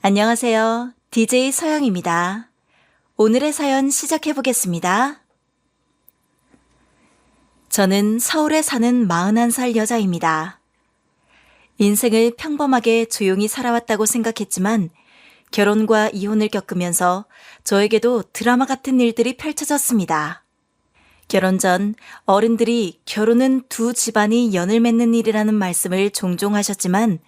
안녕하세요. DJ 서영입니다. 오늘의 사연 시작해 보겠습니다. 저는 서울에 사는 41살 여자입니다. 인생을 평범하게 조용히 살아왔다고 생각했지만 결혼과 이혼을 겪으면서 저에게도 드라마 같은 일들이 펼쳐졌습니다. 결혼 전 어른들이 결혼은 두 집안이 연을 맺는 일이라는 말씀을 종종 하셨지만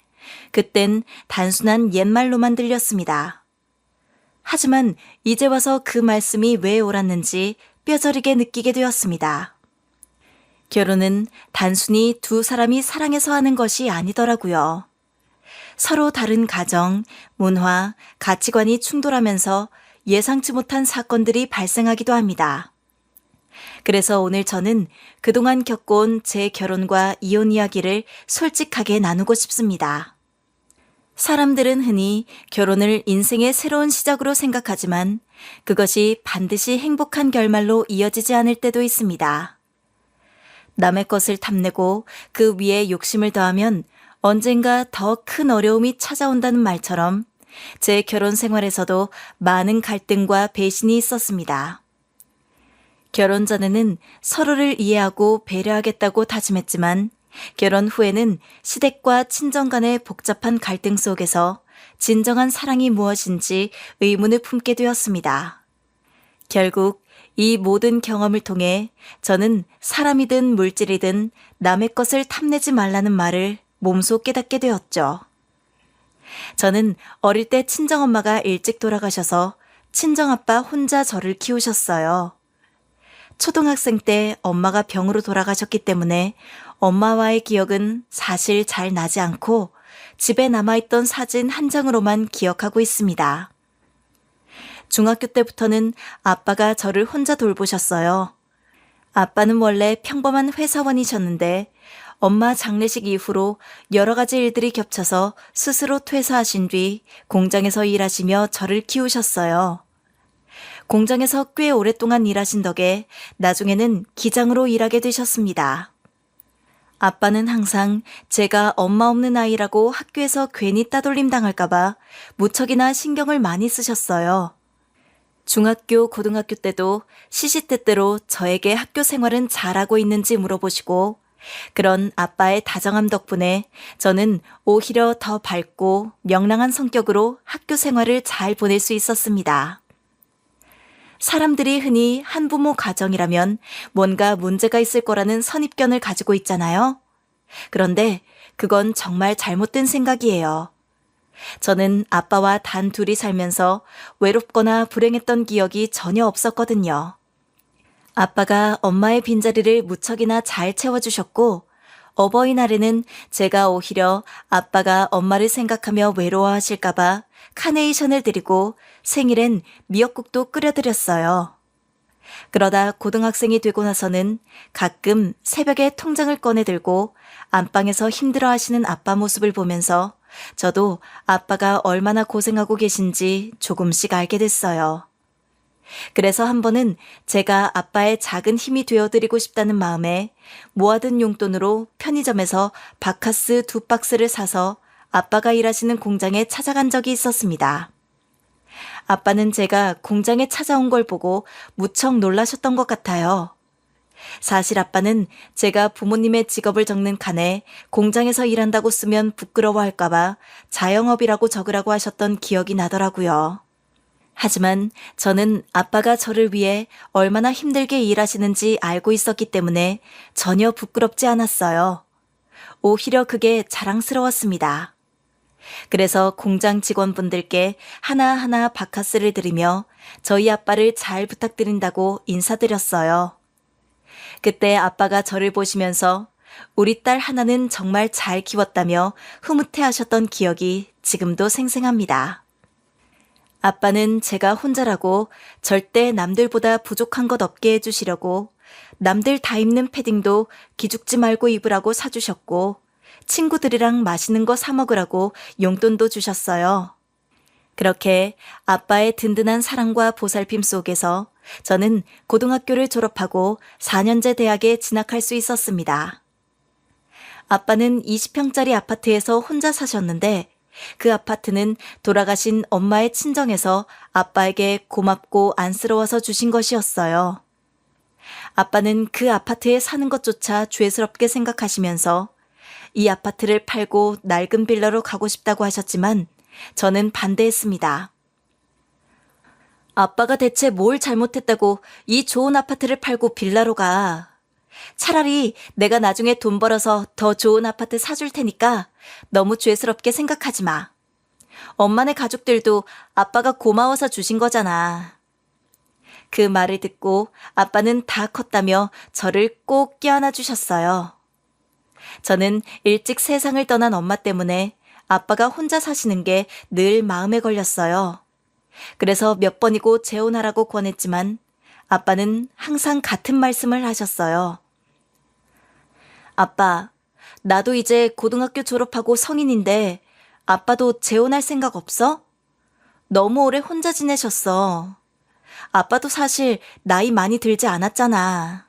그땐 단순한 옛말로만 들렸습니다. 하지만 이제 와서 그 말씀이 왜 옳았는지 뼈저리게 느끼게 되었습니다. 결혼은 단순히 두 사람이 사랑해서 하는 것이 아니더라고요. 서로 다른 가정, 문화, 가치관이 충돌하면서 예상치 못한 사건들이 발생하기도 합니다. 그래서 오늘 저는 그동안 겪어온 제 결혼과 이혼 이야기를 솔직하게 나누고 싶습니다. 사람들은 흔히 결혼을 인생의 새로운 시작으로 생각하지만 그것이 반드시 행복한 결말로 이어지지 않을 때도 있습니다. 남의 것을 탐내고 그 위에 욕심을 더하면 언젠가 더 큰 어려움이 찾아온다는 말처럼 제 결혼 생활에서도 많은 갈등과 배신이 있었습니다. 결혼 전에는 서로를 이해하고 배려하겠다고 다짐했지만 결혼 후에는 시댁과 친정 간의 복잡한 갈등 속에서 진정한 사랑이 무엇인지 의문을 품게 되었습니다. 결국 이 모든 경험을 통해 저는 사람이든 물질이든 남의 것을 탐내지 말라는 말을 몸소 깨닫게 되었죠. 저는 어릴 때 친정엄마가 일찍 돌아가셔서 친정아빠 혼자 저를 키우셨어요. 초등학생 때 엄마가 병으로 돌아가셨기 때문에 엄마와의 기억은 사실 잘 나지 않고 집에 남아있던 사진 한 장으로만 기억하고 있습니다. 중학교 때부터는 아빠가 저를 혼자 돌보셨어요. 아빠는 원래 평범한 회사원이셨는데 엄마 장례식 이후로 여러 가지 일들이 겹쳐서 스스로 퇴사하신 뒤 공장에서 일하시며 저를 키우셨어요. 공장에서 꽤 오랫동안 일하신 덕에 나중에는 기장으로 일하게 되셨습니다. 아빠는 항상 제가 엄마 없는 아이라고 학교에서 괜히 따돌림 당할까봐 무척이나 신경을 많이 쓰셨어요. 중학교, 고등학교 때도 시시때때로 저에게 학교 생활은 잘하고 있는지 물어보시고 그런 아빠의 다정함 덕분에 저는 오히려 더 밝고 명랑한 성격으로 학교 생활을 잘 보낼 수 있었습니다. 사람들이 흔히 한부모 가정이라면 뭔가 문제가 있을 거라는 선입견을 가지고 있잖아요. 그런데 그건 정말 잘못된 생각이에요. 저는 아빠와 단 둘이 살면서 외롭거나 불행했던 기억이 전혀 없었거든요. 아빠가 엄마의 빈자리를 무척이나 잘 채워주셨고 어버이날에는 제가 오히려 아빠가 엄마를 생각하며 외로워하실까봐 카네이션을 드리고 생일엔 미역국도 끓여드렸어요. 그러다 고등학생이 되고 나서는 가끔 새벽에 통장을 꺼내들고 안방에서 힘들어하시는 아빠 모습을 보면서 저도 아빠가 얼마나 고생하고 계신지 조금씩 알게 됐어요. 그래서 한 번은 제가 아빠의 작은 힘이 되어드리고 싶다는 마음에 모아둔 용돈으로 편의점에서 바카스 2박스를 사서 아빠가 일하시는 공장에 찾아간 적이 있었습니다. 아빠는 제가 공장에 찾아온 걸 보고 무척 놀라셨던 것 같아요. 사실 아빠는 제가 부모님의 직업을 적는 칸에 공장에서 일한다고 쓰면 부끄러워할까봐 자영업이라고 적으라고 하셨던 기억이 나더라고요. 하지만 저는 아빠가 저를 위해 얼마나 힘들게 일하시는지 알고 있었기 때문에 전혀 부끄럽지 않았어요. 오히려 그게 자랑스러웠습니다. 그래서 공장 직원분들께 하나하나 바카스를 드리며 저희 아빠를 잘 부탁드린다고 인사드렸어요. 그때 아빠가 저를 보시면서 우리 딸 하나는 정말 잘 키웠다며 흐뭇해하셨던 기억이 지금도 생생합니다. 아빠는 제가 혼자라고 절대 남들보다 부족한 것 없게 해주시려고 남들 다 입는 패딩도 기죽지 말고 입으라고 사주셨고 친구들이랑 맛있는 거 사 먹으라고 용돈도 주셨어요. 그렇게 아빠의 든든한 사랑과 보살핌 속에서 저는 고등학교를 졸업하고 4년제 대학에 진학할 수 있었습니다. 아빠는 20평짜리 아파트에서 혼자 사셨는데 그 아파트는 돌아가신 엄마의 친정에서 아빠에게 고맙고 안쓰러워서 주신 것이었어요. 아빠는 그 아파트에 사는 것조차 죄스럽게 생각하시면서 이 아파트를 팔고 낡은 빌라로 가고 싶다고 하셨지만 저는 반대했습니다. 아빠가 대체 뭘 잘못했다고 이 좋은 아파트를 팔고 빌라로 가. 차라리 내가 나중에 돈 벌어서 더 좋은 아파트 사줄 테니까 너무 죄스럽게 생각하지 마. 엄마네 가족들도 아빠가 고마워서 주신 거잖아. 그 말을 듣고 아빠는 다 컸다며 저를 꼭 껴안아 주셨어요. 저는 일찍 세상을 떠난 엄마 때문에 아빠가 혼자 사시는 게 늘 마음에 걸렸어요. 그래서 몇 번이고 재혼하라고 권했지만 아빠는 항상 같은 말씀을 하셨어요. 아빠, 나도 이제 고등학교 졸업하고 성인인데 아빠도 재혼할 생각 없어? 너무 오래 혼자 지내셨어. 아빠도 사실 나이 많이 들지 않았잖아.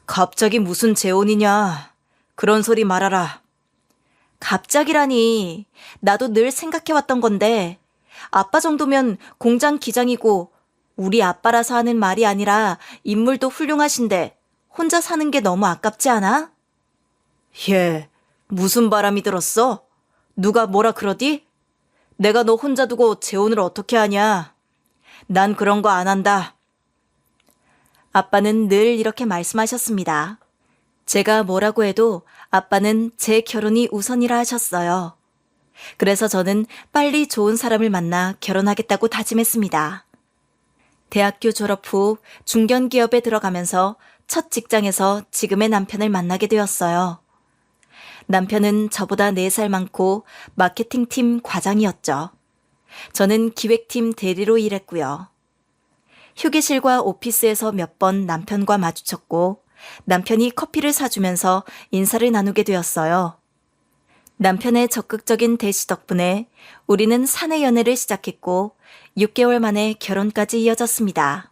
갑자기 무슨 재혼이냐. 그런 소리 말아라. 갑자기라니. 나도 늘 생각해왔던 건데 아빠 정도면 공장 기장이고 우리 아빠라서 하는 말이 아니라 인물도 훌륭하신데 혼자 사는 게 너무 아깝지 않아? 예, 무슨 바람이 들었어? 누가 뭐라 그러디? 내가 너 혼자 두고 재혼을 어떻게 하냐? 난 그런 거 안 한다. 아빠는 늘 이렇게 말씀하셨습니다. 제가 뭐라고 해도 아빠는 제 결혼이 우선이라 하셨어요. 그래서 저는 빨리 좋은 사람을 만나 결혼하겠다고 다짐했습니다. 대학교 졸업 후 중견기업에 들어가면서 첫 직장에서 지금의 남편을 만나게 되었어요. 남편은 저보다 4살 많고 마케팅팀 과장이었죠. 저는 기획팀 대리로 일했고요. 휴게실과 오피스에서 몇 번 남편과 마주쳤고 남편이 커피를 사주면서 인사를 나누게 되었어요. 남편의 적극적인 대시 덕분에 우리는 사내 연애를 시작했고 6개월 만에 결혼까지 이어졌습니다.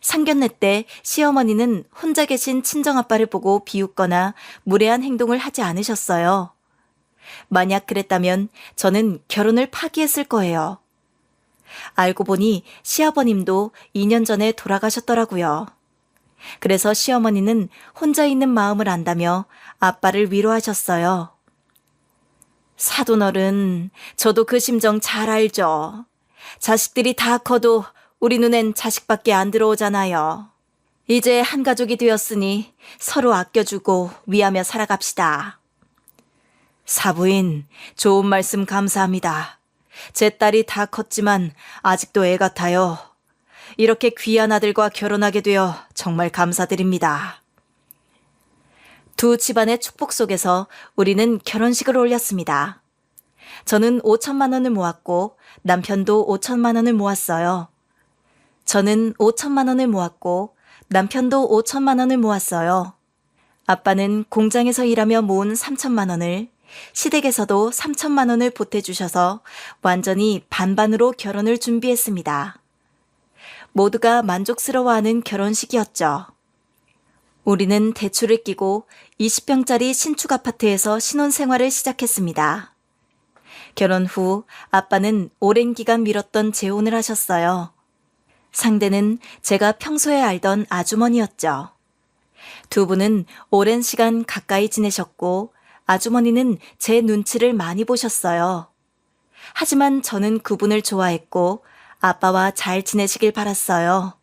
상견례 때 시어머니는 혼자 계신 친정아빠를 보고 비웃거나 무례한 행동을 하지 않으셨어요. 만약 그랬다면 저는 결혼을 파기했을 거예요. 알고 보니 시아버님도 2년 전에 돌아가셨더라고요. 그래서 시어머니는 혼자 있는 마음을 안다며 아빠를 위로하셨어요. 사돈어른, 저도 그 심정 잘 알죠. 자식들이 다 커도 우리 눈엔 자식밖에 안 들어오잖아요. 이제 한 가족이 되었으니 서로 아껴주고 위하며 살아갑시다. 사부인, 좋은 말씀 감사합니다. 제 딸이 다 컸지만 아직도 애 같아요. 이렇게 귀한 아들과 결혼하게 되어 정말 감사드립니다. 두 집안의 축복 속에서 우리는 결혼식을 올렸습니다. 저는 5천만 원을 모았고 남편도 5천만 원을 모았어요. 저는 5천만 원을 모았고 남편도 5천만 원을 모았어요. 아빠는 공장에서 일하며 모은 3천만 원을, 시댁에서도 3천만 원을 보태주셔서 완전히 반반으로 결혼을 준비했습니다. 모두가 만족스러워하는 결혼식이었죠. 우리는 대출을 끼고 20평짜리 신축 아파트에서 신혼생활을 시작했습니다. 결혼 후 아빠는 오랜 기간 미뤘던 재혼을 하셨어요. 상대는 제가 평소에 알던 아주머니였죠. 두 분은 오랜 시간 가까이 지내셨고 아주머니는 제 눈치를 많이 보셨어요. 하지만 저는 그분을 좋아했고 아빠와 잘 지내시길 바랐어요.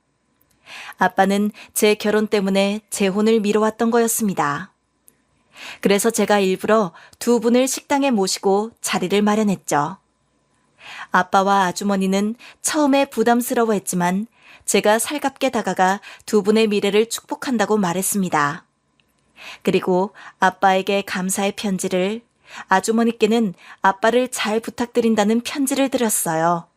아빠는 제 결혼 때문에 재혼을 미뤄왔던 거였습니다. 그래서 제가 일부러 두 분을 식당에 모시고 자리를 마련했죠. 아빠와 아주머니는 처음에 부담스러워했지만 제가 살갑게 다가가 두 분의 미래를 축복한다고 말했습니다. 그리고 아빠에게 감사의 편지를, 아주머니께는 아빠를 잘 부탁드린다는 편지를 드렸어요.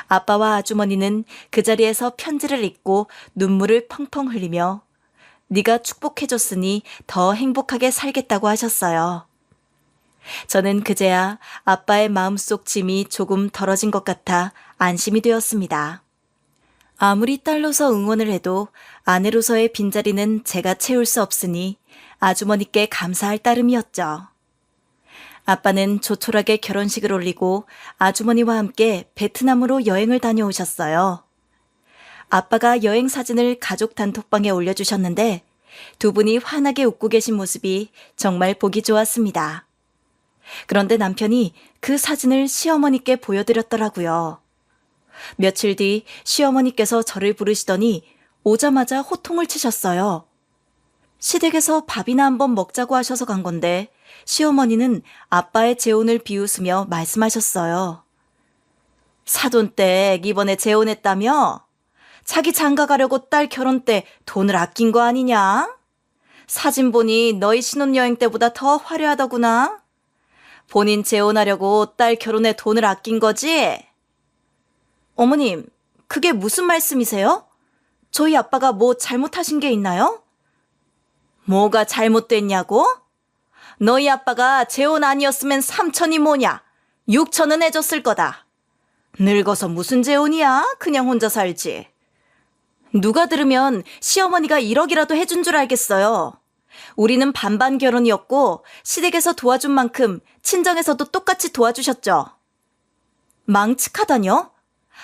아빠와 아주머니는 그 자리에서 편지를 읽고 눈물을 펑펑 흘리며 네가 축복해줬으니 더 행복하게 살겠다고 하셨어요. 저는 그제야 아빠의 마음속 짐이 조금 덜어진 것 같아 안심이 되었습니다. 아무리 딸로서 응원을 해도 아내로서의 빈자리는 제가 채울 수 없으니 아주머니께 감사할 따름이었죠. 아빠는 조촐하게 결혼식을 올리고 아주머니와 함께 베트남으로 여행을 다녀오셨어요. 아빠가 여행 사진을 가족 단톡방에 올려주셨는데 두 분이 환하게 웃고 계신 모습이 정말 보기 좋았습니다. 그런데 남편이 그 사진을 시어머니께 보여드렸더라고요. 며칠 뒤 시어머니께서 저를 부르시더니 오자마자 호통을 치셨어요. 시댁에서 밥이나 한번 먹자고 하셔서 간 건데 시어머니는 아빠의 재혼을 비웃으며 말씀하셨어요. 사돈댁 이번에 재혼했다며? 자기 장가 가려고 딸 결혼 때 돈을 아낀 거 아니냐? 사진 보니 너희 신혼여행 때보다 더 화려하더구나. 본인 재혼하려고 딸 결혼에 돈을 아낀 거지? 어머님, 그게 무슨 말씀이세요? 저희 아빠가 뭐 잘못하신 게 있나요? 뭐가 잘못됐냐고? 너희 아빠가 재혼 아니었으면 3천이 뭐냐? 6천은 해줬을 거다. 늙어서 무슨 재혼이야? 그냥 혼자 살지. 누가 들으면 시어머니가 1억이라도 해준 줄 알겠어요. 우리는 반반 결혼이었고 시댁에서 도와준 만큼 친정에서도 똑같이 도와주셨죠. 망측하다뇨?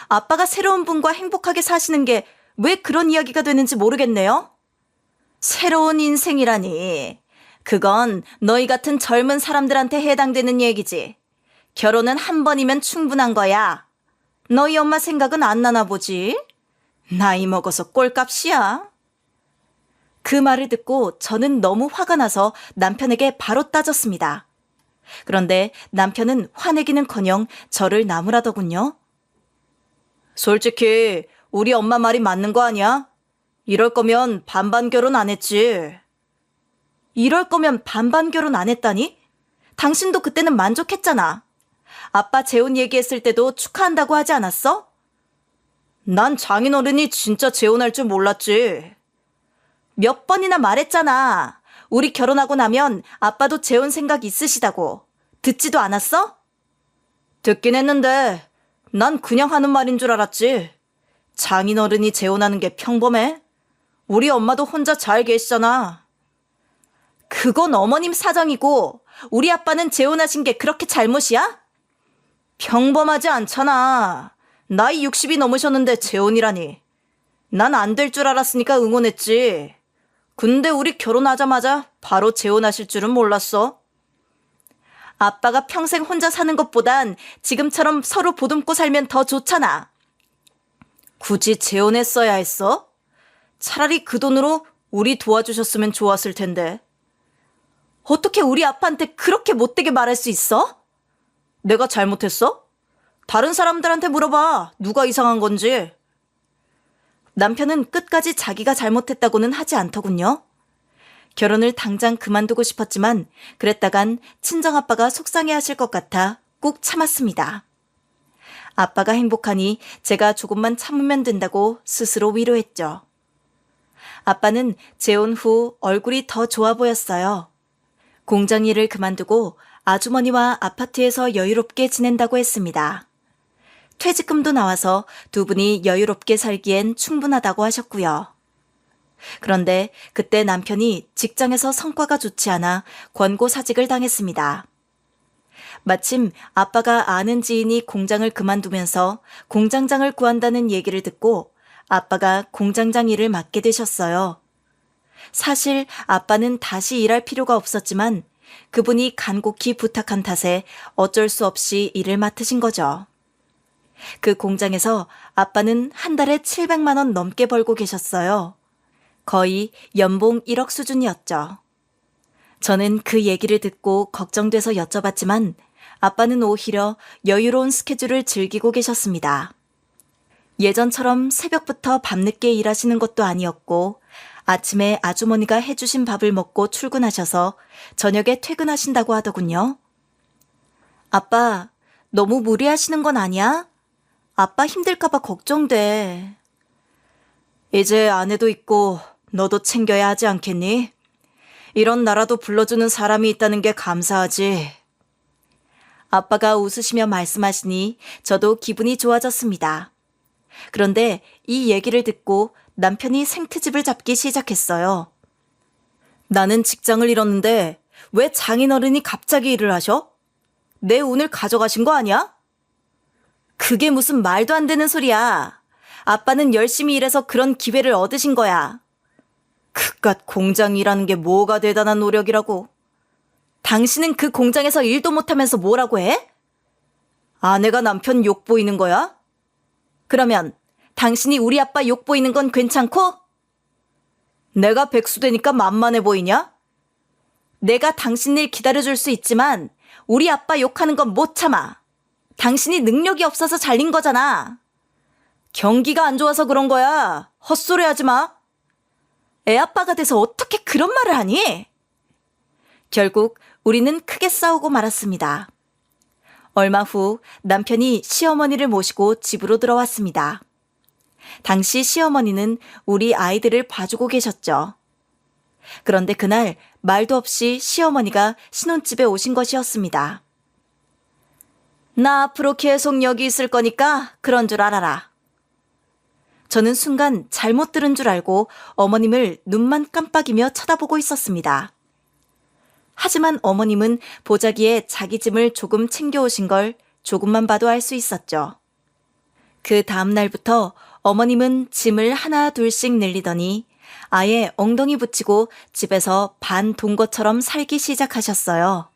아빠가 새로운 분과 행복하게 사시는 게 왜 그런 이야기가 되는지 모르겠네요. 새로운 인생이라니. 그건 너희 같은 젊은 사람들한테 해당되는 얘기지. 결혼은 한 번이면 충분한 거야. 너희 엄마 생각은 안 나나 보지? 나이 먹어서 꼴값이야. 그 말을 듣고 저는 너무 화가 나서 남편에게 바로 따졌습니다. 그런데 남편은 화내기는커녕 저를 나무라더군요. 솔직히 우리 엄마 말이 맞는 거 아니야? 이럴 거면 반반 결혼 안 했지. 이럴 거면 반반 결혼 안 했다니? 당신도 그때는 만족했잖아. 아빠 재혼 얘기했을 때도 축하한다고 하지 않았어? 난 장인어른이 진짜 재혼할 줄 몰랐지. 몇 번이나 말했잖아. 우리 결혼하고 나면 아빠도 재혼 생각 있으시다고. 듣지도 않았어? 듣긴 했는데 난 그냥 하는 말인 줄 알았지. 장인어른이 재혼하는 게 평범해? 우리 엄마도 혼자 잘 계시잖아. 그건 어머님 사정이고 우리 아빠는 재혼하신 게 그렇게 잘못이야? 평범하지 않잖아. 나이 60이 넘으셨는데 재혼이라니. 난 안 될 줄 알았으니까 응원했지. 근데 우리 결혼하자마자 바로 재혼하실 줄은 몰랐어. 아빠가 평생 혼자 사는 것보단 지금처럼 서로 보듬고 살면 더 좋잖아. 굳이 재혼했어야 했어? 차라리 그 돈으로 우리 도와주셨으면 좋았을 텐데. 어떻게 우리 아빠한테 그렇게 못되게 말할 수 있어? 내가 잘못했어? 다른 사람들한테 물어봐. 누가 이상한 건지. 남편은 끝까지 자기가 잘못했다고는 하지 않더군요. 결혼을 당장 그만두고 싶었지만 그랬다간 친정아빠가 속상해하실 것 같아 꾹 참았습니다. 아빠가 행복하니 제가 조금만 참으면 된다고 스스로 위로했죠. 아빠는 재혼 후 얼굴이 더 좋아 보였어요. 공장 일을 그만두고 아주머니와 아파트에서 여유롭게 지낸다고 했습니다. 퇴직금도 나와서 두 분이 여유롭게 살기엔 충분하다고 하셨고요. 그런데 그때 남편이 직장에서 성과가 좋지 않아 권고사직을 당했습니다. 마침 아빠가 아는 지인이 공장을 그만두면서 공장장을 구한다는 얘기를 듣고 아빠가 공장장 일을 맡게 되셨어요. 사실 아빠는 다시 일할 필요가 없었지만 그분이 간곡히 부탁한 탓에 어쩔 수 없이 일을 맡으신 거죠. 그 공장에서 아빠는 한 달에 700만 원 넘게 벌고 계셨어요. 거의 연봉 1억 수준이었죠. 저는 그 얘기를 듣고 걱정돼서 여쭤봤지만 아빠는 오히려 여유로운 스케줄을 즐기고 계셨습니다. 예전처럼 새벽부터 밤늦게 일하시는 것도 아니었고 아침에 아주머니가 해주신 밥을 먹고 출근하셔서 저녁에 퇴근하신다고 하더군요. 아빠, 너무 무리하시는 건 아니야? 아빠 힘들까봐 걱정돼. 이제 아내도 있고 너도 챙겨야 하지 않겠니? 이런 나라도 불러주는 사람이 있다는 게 감사하지. 아빠가 웃으시며 말씀하시니 저도 기분이 좋아졌습니다. 그런데 이 얘기를 듣고 남편이 생트집을 잡기 시작했어요. 나는 직장을 잃었는데 왜 장인어른이 갑자기 일을 하셔? 내 운을 가져가신 거 아니야? 그게 무슨 말도 안 되는 소리야. 아빠는 열심히 일해서 그런 기회를 얻으신 거야. 그깟 공장 일하는 게 뭐가 대단한 노력이라고. 당신은 그 공장에서 일도 못하면서 뭐라고 해? 아내가 남편 욕 보이는 거야? 그러면 당신이 우리 아빠 욕 보이는 건 괜찮고? 내가 백수되니까 만만해 보이냐? 내가 당신 일 기다려줄 수 있지만 우리 아빠 욕하는 건 못 참아. 당신이 능력이 없어서 잘린 거잖아. 경기가 안 좋아서 그런 거야. 헛소리 하지 마. 애 아빠가 돼서 어떻게 그런 말을 하니? 결국 우리는 크게 싸우고 말았습니다. 얼마 후 남편이 시어머니를 모시고 집으로 들어왔습니다. 당시 시어머니는 우리 아이들을 봐주고 계셨죠. 그런데 그날 말도 없이 시어머니가 신혼집에 오신 것이었습니다. 나 앞으로 계속 여기 있을 거니까 그런 줄 알아라. 저는 순간 잘못 들은 줄 알고 어머님을 눈만 깜빡이며 쳐다보고 있었습니다. 하지만 어머님은 보자기에 자기 짐을 조금 챙겨오신 걸 조금만 봐도 알 수 있었죠. 그 다음 날부터 어머님은 짐을 하나 둘씩 늘리더니 아예 엉덩이 붙이고 집에서 반 동거처럼 살기 시작하셨어요.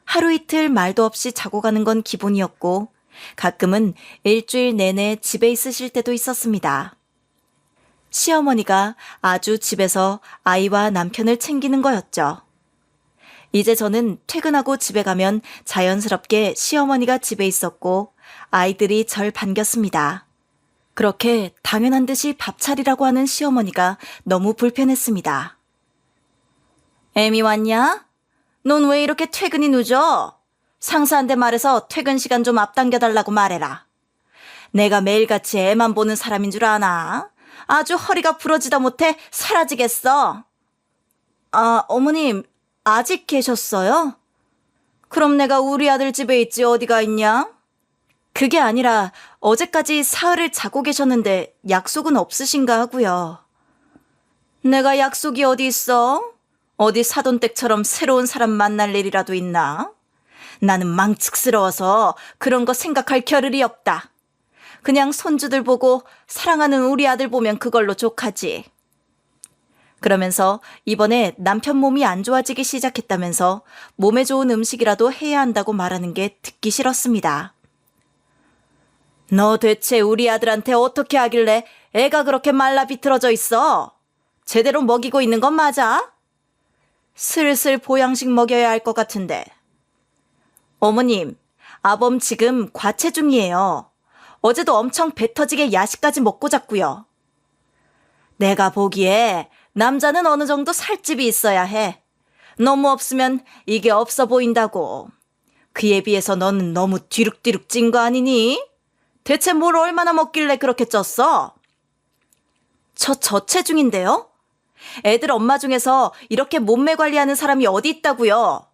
하루 이틀 말도 없이 자고 가는 건 기본이었고 가끔은 일주일 내내 집에 있으실 때도 있었습니다. 시어머니가 아주 집에서 아이와 남편을 챙기는 거였죠. 이제 저는 퇴근하고 집에 가면 자연스럽게 시어머니가 집에 있었고 아이들이 절 반겼습니다. 그렇게 당연한 듯이 밥 차리라고 하는 시어머니가 너무 불편했습니다. 애미 왔냐? 넌 왜 이렇게 퇴근이 늦어? 상사한테 말해서 퇴근 시간 좀 앞당겨달라고 말해라. 내가 매일같이 애만 보는 사람인 줄 아나? 아주 허리가 부러지다 못해 사라지겠어. 아, 어머님, 아직 계셨어요? 그럼 내가 우리 아들 집에 있지 어디가 있냐? 그게 아니라 어제까지 사흘을 자고 계셨는데 약속은 없으신가 하고요. 내가 약속이 어디 있어? 어디 사돈댁처럼 새로운 사람 만날 일이라도 있나? 나는 망측스러워서 그런 거 생각할 겨를이 없다. 그냥 손주들 보고 사랑하는 우리 아들 보면 그걸로 족하지. 그러면서 이번에 남편 몸이 안 좋아지기 시작했다면서 몸에 좋은 음식이라도 해야 한다고 말하는 게 듣기 싫었습니다. 너 대체 우리 아들한테 어떻게 하길래 애가 그렇게 말라 비틀어져 있어? 제대로 먹이고 있는 건 맞아? 슬슬 보양식 먹여야 할 것 같은데. 어머님, 아범 지금 과체중이에요. 어제도 엄청 배 터지게 야식까지 먹고 잤고요. 내가 보기에 남자는 어느 정도 살집이 있어야 해. 너무 없으면 이게 없어 보인다고. 그에 비해서 너는 너무 뒤룩뒤룩 찐 거 아니니? 대체 뭘 얼마나 먹길래 그렇게 쪘어? 저 저체중인데요? 애들 엄마 중에서 이렇게 몸매 관리하는 사람이 어디 있다고요?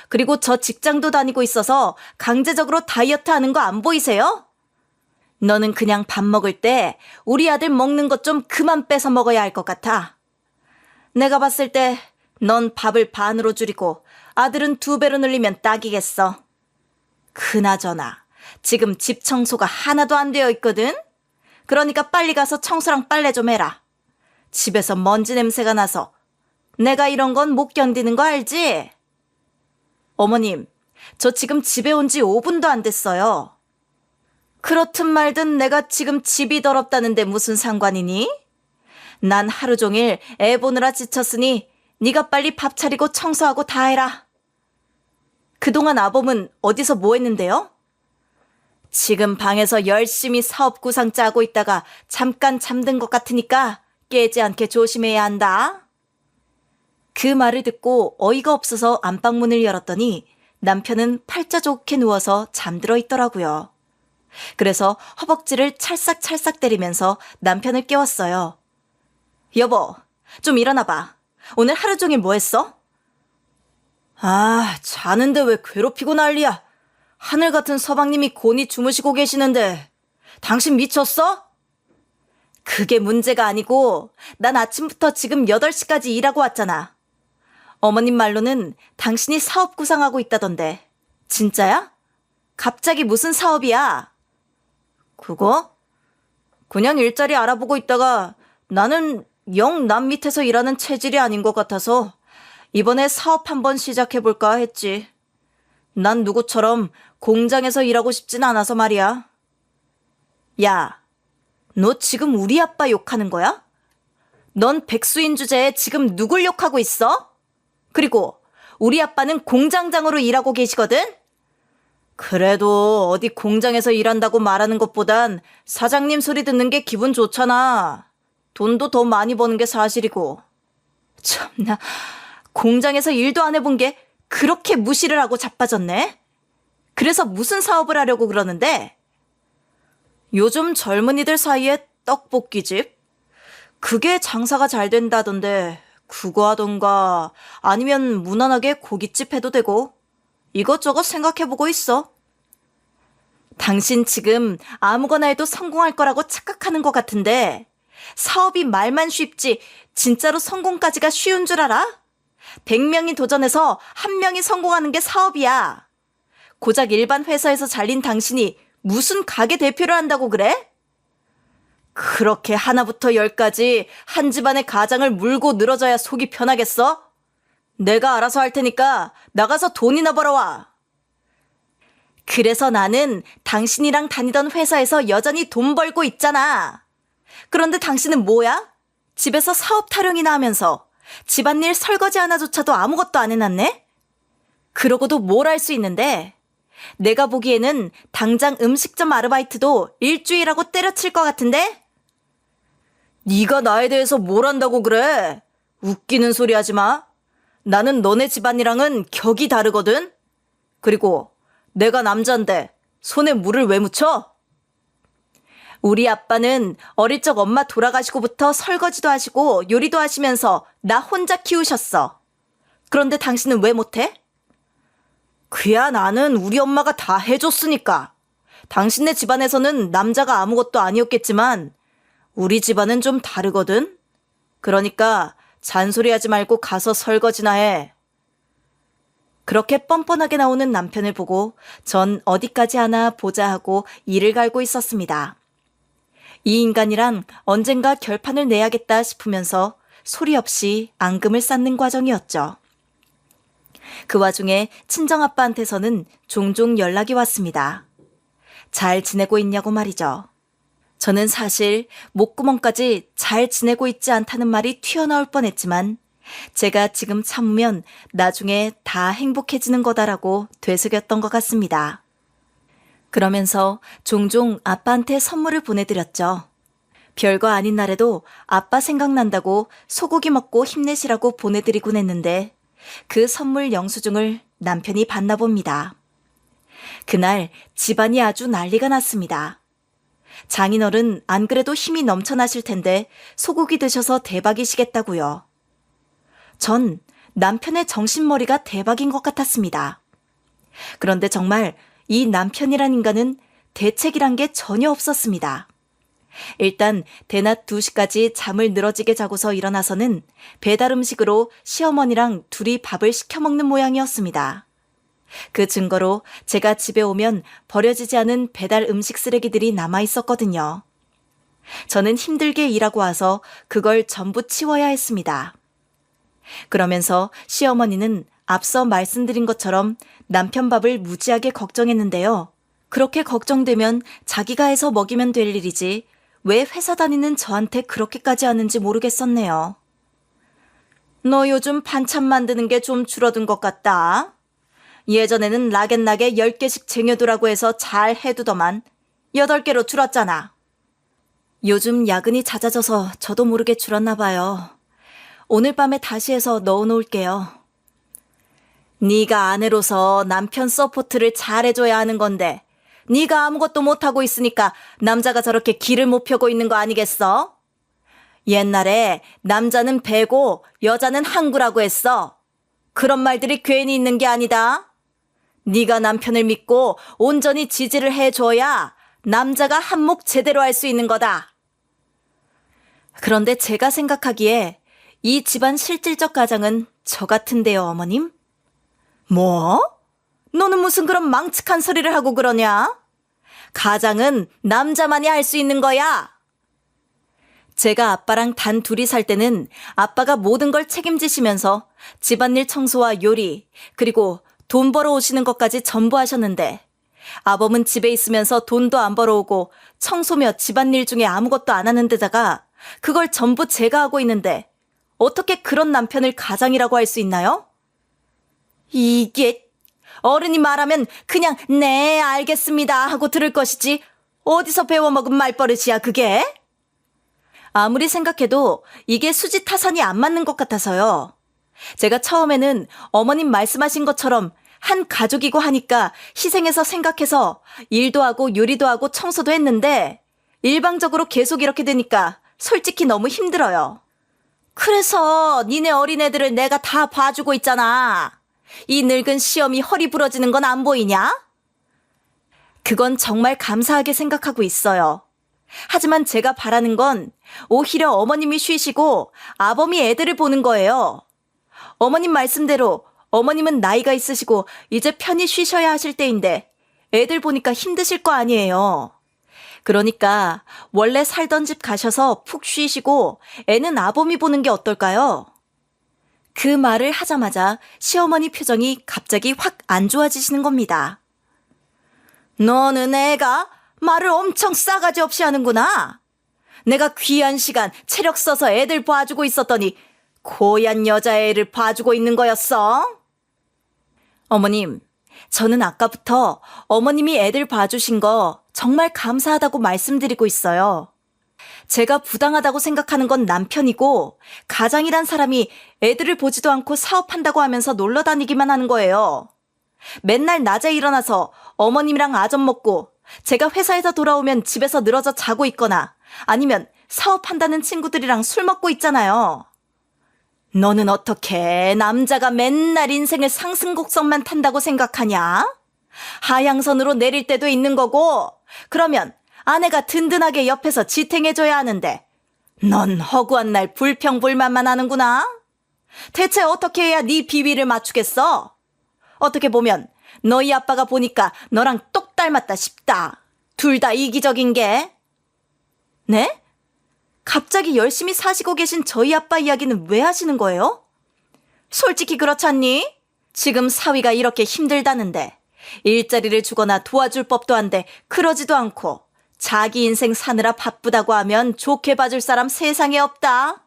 그리고 저 직장도 다니고 있어서 강제적으로 다이어트 하는 거 안 보이세요? 너는 그냥 밥 먹을 때 우리 아들 먹는 것 좀 그만 뺏어 먹어야 할 것 같아. 내가 봤을 때 넌 밥을 반으로 줄이고 아들은 2배로 늘리면 딱이겠어. 그나저나 지금 집 청소가 하나도 안 되어 있거든? 그러니까 빨리 가서 청소랑 빨래 좀 해라. 집에서 먼지 냄새가 나서 내가 이런 건 못 견디는 거 알지? 어머님, 저 지금 집에 온 지 5분도 안 됐어요. 그렇든 말든 내가 지금 집이 더럽다는데 무슨 상관이니? 난 하루 종일 애 보느라 지쳤으니 네가 빨리 밥 차리고 청소하고 다 해라. 그동안 아범은 어디서 뭐 했는데요? 지금 방에서 열심히 사업 구상 짜고 있다가 잠깐 잠든 것 같으니까 깨지 않게 조심해야 한다. 그 말을 듣고 어이가 없어서 안방문을 열었더니 남편은 팔자 좋게 누워서 잠들어 있더라고요. 그래서 허벅지를 찰싹찰싹 때리면서 남편을 깨웠어요. 여보, 좀 일어나봐. 오늘 하루 종일 뭐 했어? 아, 자는데 왜 괴롭히고 난리야. 하늘 같은 서방님이 곤히 주무시고 계시는데 당신 미쳤어? 그게 문제가 아니고 난 아침부터 지금 8시까지 일하고 왔잖아. 어머님 말로는 당신이 사업 구상하고 있다던데 진짜야? 갑자기 무슨 사업이야? 그거? 그냥 일자리 알아보고 있다가 나는 영 남 밑에서 일하는 체질이 아닌 것 같아서 이번에 사업 한번 시작해볼까 했지. 난 누구처럼 공장에서 일하고 싶진 않아서 말이야. 야, 너 지금 우리 아빠 욕하는 거야? 넌 백수인 주제에 지금 누굴 욕하고 있어? 그리고 우리 아빠는 공장장으로 일하고 계시거든? 그래도 어디 공장에서 일한다고 말하는 것보단 사장님 소리 듣는 게 기분 좋잖아. 돈도 더 많이 버는 게 사실이고. 참나, 공장에서 일도 안 해본 게 그렇게 무시를 하고 자빠졌네? 그래서 무슨 사업을 하려고 그러는데? 요즘 젊은이들 사이에 떡볶이집? 그게 장사가 잘 된다던데 그거 하던가 아니면 무난하게 고깃집 해도 되고 이것저것 생각해보고 있어. 당신 지금 아무거나 해도 성공할 거라고 착각하는 것 같은데 사업이 말만 쉽지 진짜로 성공까지가 쉬운 줄 알아? 100명이 도전해서 1명이 성공하는 게 사업이야. 고작 일반 회사에서 잘린 당신이 무슨 가게 대표를 한다고 그래? 그렇게 하나부터 열까지 한 집안의 가장을 물고 늘어져야 속이 편하겠어? 내가 알아서 할 테니까 나가서 돈이나 벌어와. 그래서 나는 당신이랑 다니던 회사에서 여전히 돈 벌고 있잖아. 그런데 당신은 뭐야? 집에서 사업 타령이나 하면서 집안일 설거지 하나조차도 아무것도 안 해놨네? 그러고도 뭘 할 수 있는데? 내가 보기에는 당장 음식점 아르바이트도 일주일하고 때려칠 것 같은데? 네가 나에 대해서 뭘 안다고 그래? 웃기는 소리 하지 마. 나는 너네 집안이랑은 격이 다르거든? 그리고 내가 남잔데 손에 물을 왜 묻혀? 우리 아빠는 어릴 적 엄마 돌아가시고부터 설거지도 하시고 요리도 하시면서 나 혼자 키우셨어. 그런데 당신은 왜 못해? 그야 나는 우리 엄마가 다 해줬으니까. 당신네 집안에서는 남자가 아무것도 아니었겠지만 우리 집안은 좀 다르거든? 그러니까 잔소리하지 말고 가서 설거지나 해. 그렇게 뻔뻔하게 나오는 남편을 보고 전 어디까지 하나 보자 하고 이를 갈고 있었습니다. 이 인간이랑 언젠가 결판을 내야겠다 싶으면서 소리 없이 앙금을 쌓는 과정이었죠. 그 와중에 친정아빠한테서는 종종 연락이 왔습니다. 잘 지내고 있냐고 말이죠. 저는 사실 목구멍까지 잘 지내고 있지 않다는 말이 튀어나올 뻔했지만 제가 지금 참으면 나중에 다 행복해지는 거다라고 되새겼던 것 같습니다. 그러면서 종종 아빠한테 선물을 보내드렸죠. 별거 아닌 날에도 아빠 생각난다고 소고기 먹고 힘내시라고 보내드리곤 했는데 그 선물 영수증을 남편이 받나 봅니다. 그날 집안이 아주 난리가 났습니다. 장인어른 안 그래도 힘이 넘쳐나실 텐데 소고기 드셔서 대박이시겠다고요. 전 남편의 정신머리가 대박인 것 같았습니다. 그런데 정말 이 남편이란 인간은 대책이란 게 전혀 없었습니다. 일단 대낮 2시까지 잠을 늘어지게 자고서 일어나서는 배달 음식으로 시어머니랑 둘이 밥을 시켜 먹는 모양이었습니다. 그 증거로 제가 집에 오면 버려지지 않은 배달 음식 쓰레기들이 남아 있었거든요. 저는 힘들게 일하고 와서 그걸 전부 치워야 했습니다. 그러면서 시어머니는 앞서 말씀드린 것처럼 남편 밥을 무지하게 걱정했는데요. 그렇게 걱정되면 자기가 해서 먹이면 될 일이지 왜 회사 다니는 저한테 그렇게까지 하는지 모르겠었네요. 너 요즘 반찬 만드는 게 좀 줄어든 것 같다. 예전에는 락앤락에 10개씩 쟁여두라고 해서 잘 해두더만 8개로 줄었잖아. 요즘 야근이 잦아져서 저도 모르게 줄었나 봐요. 오늘 밤에 다시 해서 넣어놓을게요. 네가 아내로서 남편 서포트를 잘 해줘야 하는 건데 네가 아무것도 못하고 있으니까 남자가 저렇게 기를 못 펴고 있는 거 아니겠어? 옛날에 남자는 배고 여자는 항구라고 했어. 그런 말들이 괜히 있는 게 아니다. 네가 남편을 믿고 온전히 지지를 해줘야 남자가 한몫 제대로 할 수 있는 거다. 그런데 제가 생각하기에 이 집안 실질적 가장은 저 같은데요, 어머님? 뭐? 너는 무슨 그런 망측한 소리를 하고 그러냐? 가장은 남자만이 할 수 있는 거야. 제가 아빠랑 단 둘이 살 때는 아빠가 모든 걸 책임지시면서 집안일 청소와 요리, 그리고 돈 벌어 오시는 것까지 전부 하셨는데 아범은 집에 있으면서 돈도 안 벌어오고 청소며 집안일 중에 아무것도 안 하는 데다가 그걸 전부 제가 하고 있는데 어떻게 그런 남편을 가장이라고 할 수 있나요? 이게 어른이 말하면 그냥 네 알겠습니다 하고 들을 것이지 어디서 배워먹은 말버릇이야 그게? 아무리 생각해도 이게 수지 타산이 안 맞는 것 같아서요. 제가 처음에는 어머님 말씀하신 것처럼 한 가족이고 하니까 희생해서 생각해서 일도 하고 요리도 하고 청소도 했는데 일방적으로 계속 이렇게 되니까 솔직히 너무 힘들어요. 그래서 니네 어린애들을 내가 다 봐주고 있잖아. 이 늙은 시엄이 허리 부러지는 건 안 보이냐? 그건 정말 감사하게 생각하고 있어요. 하지만 제가 바라는 건 오히려 어머님이 쉬시고 아범이 애들을 보는 거예요. 어머님 말씀대로 어머님은 나이가 있으시고 이제 편히 쉬셔야 하실 때인데 애들 보니까 힘드실 거 아니에요. 그러니까 원래 살던 집 가셔서 푹 쉬시고 애는 아범이 보는 게 어떨까요? 그 말을 하자마자 시어머니 표정이 갑자기 확 안 좋아지시는 겁니다. 너는 애가 말을 엄청 싸가지 없이 하는구나. 내가 귀한 시간 체력 써서 애들 봐주고 있었더니 고얀 여자애를 봐주고 있는 거였어? 어머님, 저는 아까부터 어머님이 애들 봐주신 거 정말 감사하다고 말씀드리고 있어요. 제가 부당하다고 생각하는 건 남편이고 가장이란 사람이 애들을 보지도 않고 사업한다고 하면서 놀러 다니기만 하는 거예요. 맨날 낮에 일어나서 어머님이랑 아점 먹고 제가 회사에서 돌아오면 집에서 늘어져 자고 있거나 아니면 사업한다는 친구들이랑 술 먹고 있잖아요. 너는 어떻게 남자가 맨날 인생을 상승곡선만 탄다고 생각하냐? 하향선으로 내릴 때도 있는 거고 그러면 아내가 든든하게 옆에서 지탱해줘야 하는데 넌 허구한 날 불평불만만 하는구나. 대체 어떻게 해야 네 비위를 맞추겠어? 어떻게 보면 너희 아빠가 보니까 너랑 똑 닮았다 싶다. 둘 다 이기적인 게. 네? 갑자기 열심히 사시고 계신 저희 아빠 이야기는 왜 하시는 거예요? 솔직히 그렇잖니? 지금 사위가 이렇게 힘들다는데 일자리를 주거나 도와줄 법도 한데 그러지도 않고 자기 인생 사느라 바쁘다고 하면 좋게 봐줄 사람 세상에 없다.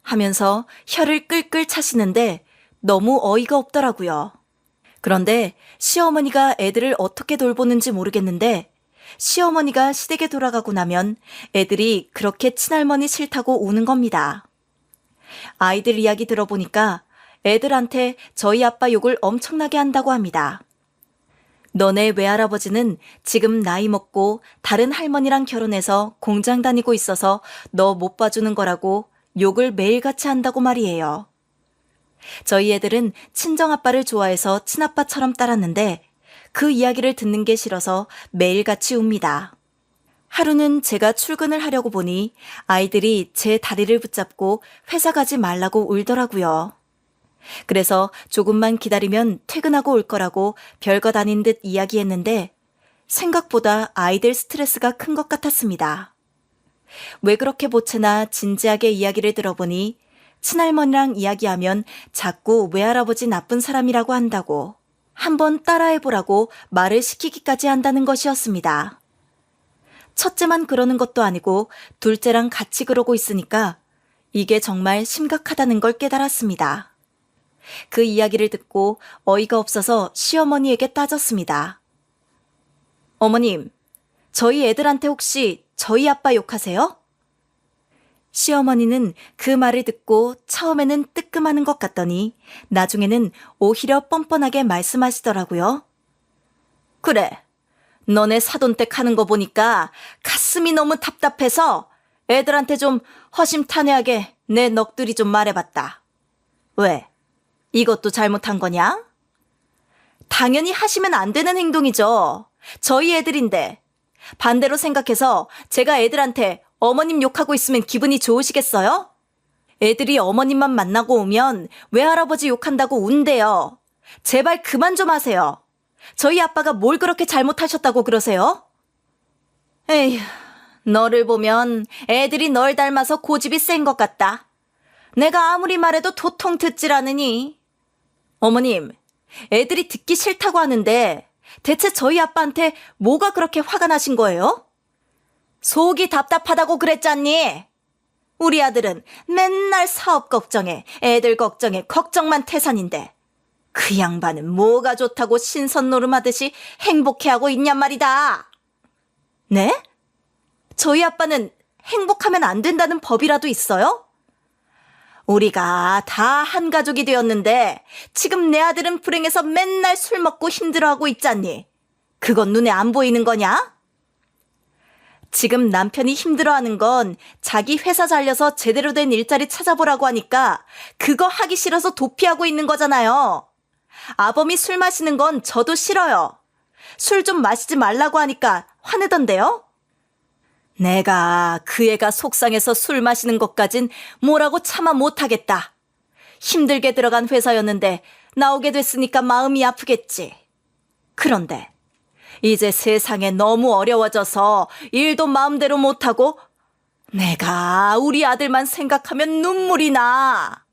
하면서 혀를 끌끌 차시는데 너무 어이가 없더라고요. 그런데 시어머니가 애들을 어떻게 돌보는지 모르겠는데 시어머니가 시댁에 돌아가고 나면 애들이 그렇게 친할머니 싫다고 우는 겁니다. 아이들 이야기 들어보니까 애들한테 저희 아빠 욕을 엄청나게 한다고 합니다. 너네 외할아버지는 지금 나이 먹고 다른 할머니랑 결혼해서 공장 다니고 있어서 너 못 봐주는 거라고 욕을 매일같이 한다고 말이에요. 저희 애들은 친정아빠를 좋아해서 친아빠처럼 따랐는데 그 이야기를 듣는 게 싫어서 매일같이 웁니다. 하루는 제가 출근을 하려고 보니 아이들이 제 다리를 붙잡고 회사 가지 말라고 울더라고요. 그래서 조금만 기다리면 퇴근하고 올 거라고 별것 아닌 듯 이야기했는데 생각보다 아이들 스트레스가 큰 것 같았습니다. 왜 그렇게 보채나 진지하게 이야기를 들어보니 친할머니랑 이야기하면 자꾸 외할아버지 나쁜 사람이라고 한다고 한번 따라해보라고 말을 시키기까지 한다는 것이었습니다. 첫째만 그러는 것도 아니고 둘째랑 같이 그러고 있으니까 이게 정말 심각하다는 걸 깨달았습니다. 그 이야기를 듣고 어이가 없어서 시어머니에게 따졌습니다. 어머님, 저희 애들한테 혹시 저희 아빠 욕하세요? 시어머니는 그 말을 듣고 처음에는 뜨끔하는 것 같더니 나중에는 오히려 뻔뻔하게 말씀하시더라고요. 그래, 너네 사돈댁 하는 거 보니까 가슴이 너무 답답해서 애들한테 좀 허심탄회하게 내 넋두리 좀 말해봤다. 왜? 이것도 잘못한 거냐? 당연히 하시면 안 되는 행동이죠. 저희 애들인데. 반대로 생각해서 제가 애들한테 어머님 욕하고 있으면 기분이 좋으시겠어요? 애들이 어머님만 만나고 오면 외할아버지 욕한다고 운대요. 제발 그만 좀 하세요. 저희 아빠가 뭘 그렇게 잘못하셨다고 그러세요? 에휴, 너를 보면 애들이 널 닮아서 고집이 센 것 같다. 내가 아무리 말해도 도통 듣질 않으니. 어머님, 애들이 듣기 싫다고 하는데 대체 저희 아빠한테 뭐가 그렇게 화가 나신 거예요? 속이 답답하다고 그랬잖니. 우리 아들은 맨날 사업 걱정에 애들 걱정에 걱정만 태산인데 그 양반은 뭐가 좋다고 신선 노름하듯이 행복해하고 있냔 말이다. 네? 저희 아빠는 행복하면 안 된다는 법이라도 있어요? 우리가 다 한 가족이 되었는데 지금 내 아들은 불행해서 맨날 술 먹고 힘들어하고 있잖니. 그건 눈에 안 보이는 거냐? 지금 남편이 힘들어하는 건 자기 회사 잘려서 제대로 된 일자리 찾아보라고 하니까 그거 하기 싫어서 도피하고 있는 거잖아요. 아범이 술 마시는 건 저도 싫어요. 술 좀 마시지 말라고 하니까 화내던데요? 내가 그 애가 속상해서 술 마시는 것까진 뭐라고 참아 못하겠다. 힘들게 들어간 회사였는데 나오게 됐으니까 마음이 아프겠지. 그런데 이제 세상에 너무 어려워져서 일도 마음대로 못하고 내가 우리 아들만 생각하면 눈물이 나.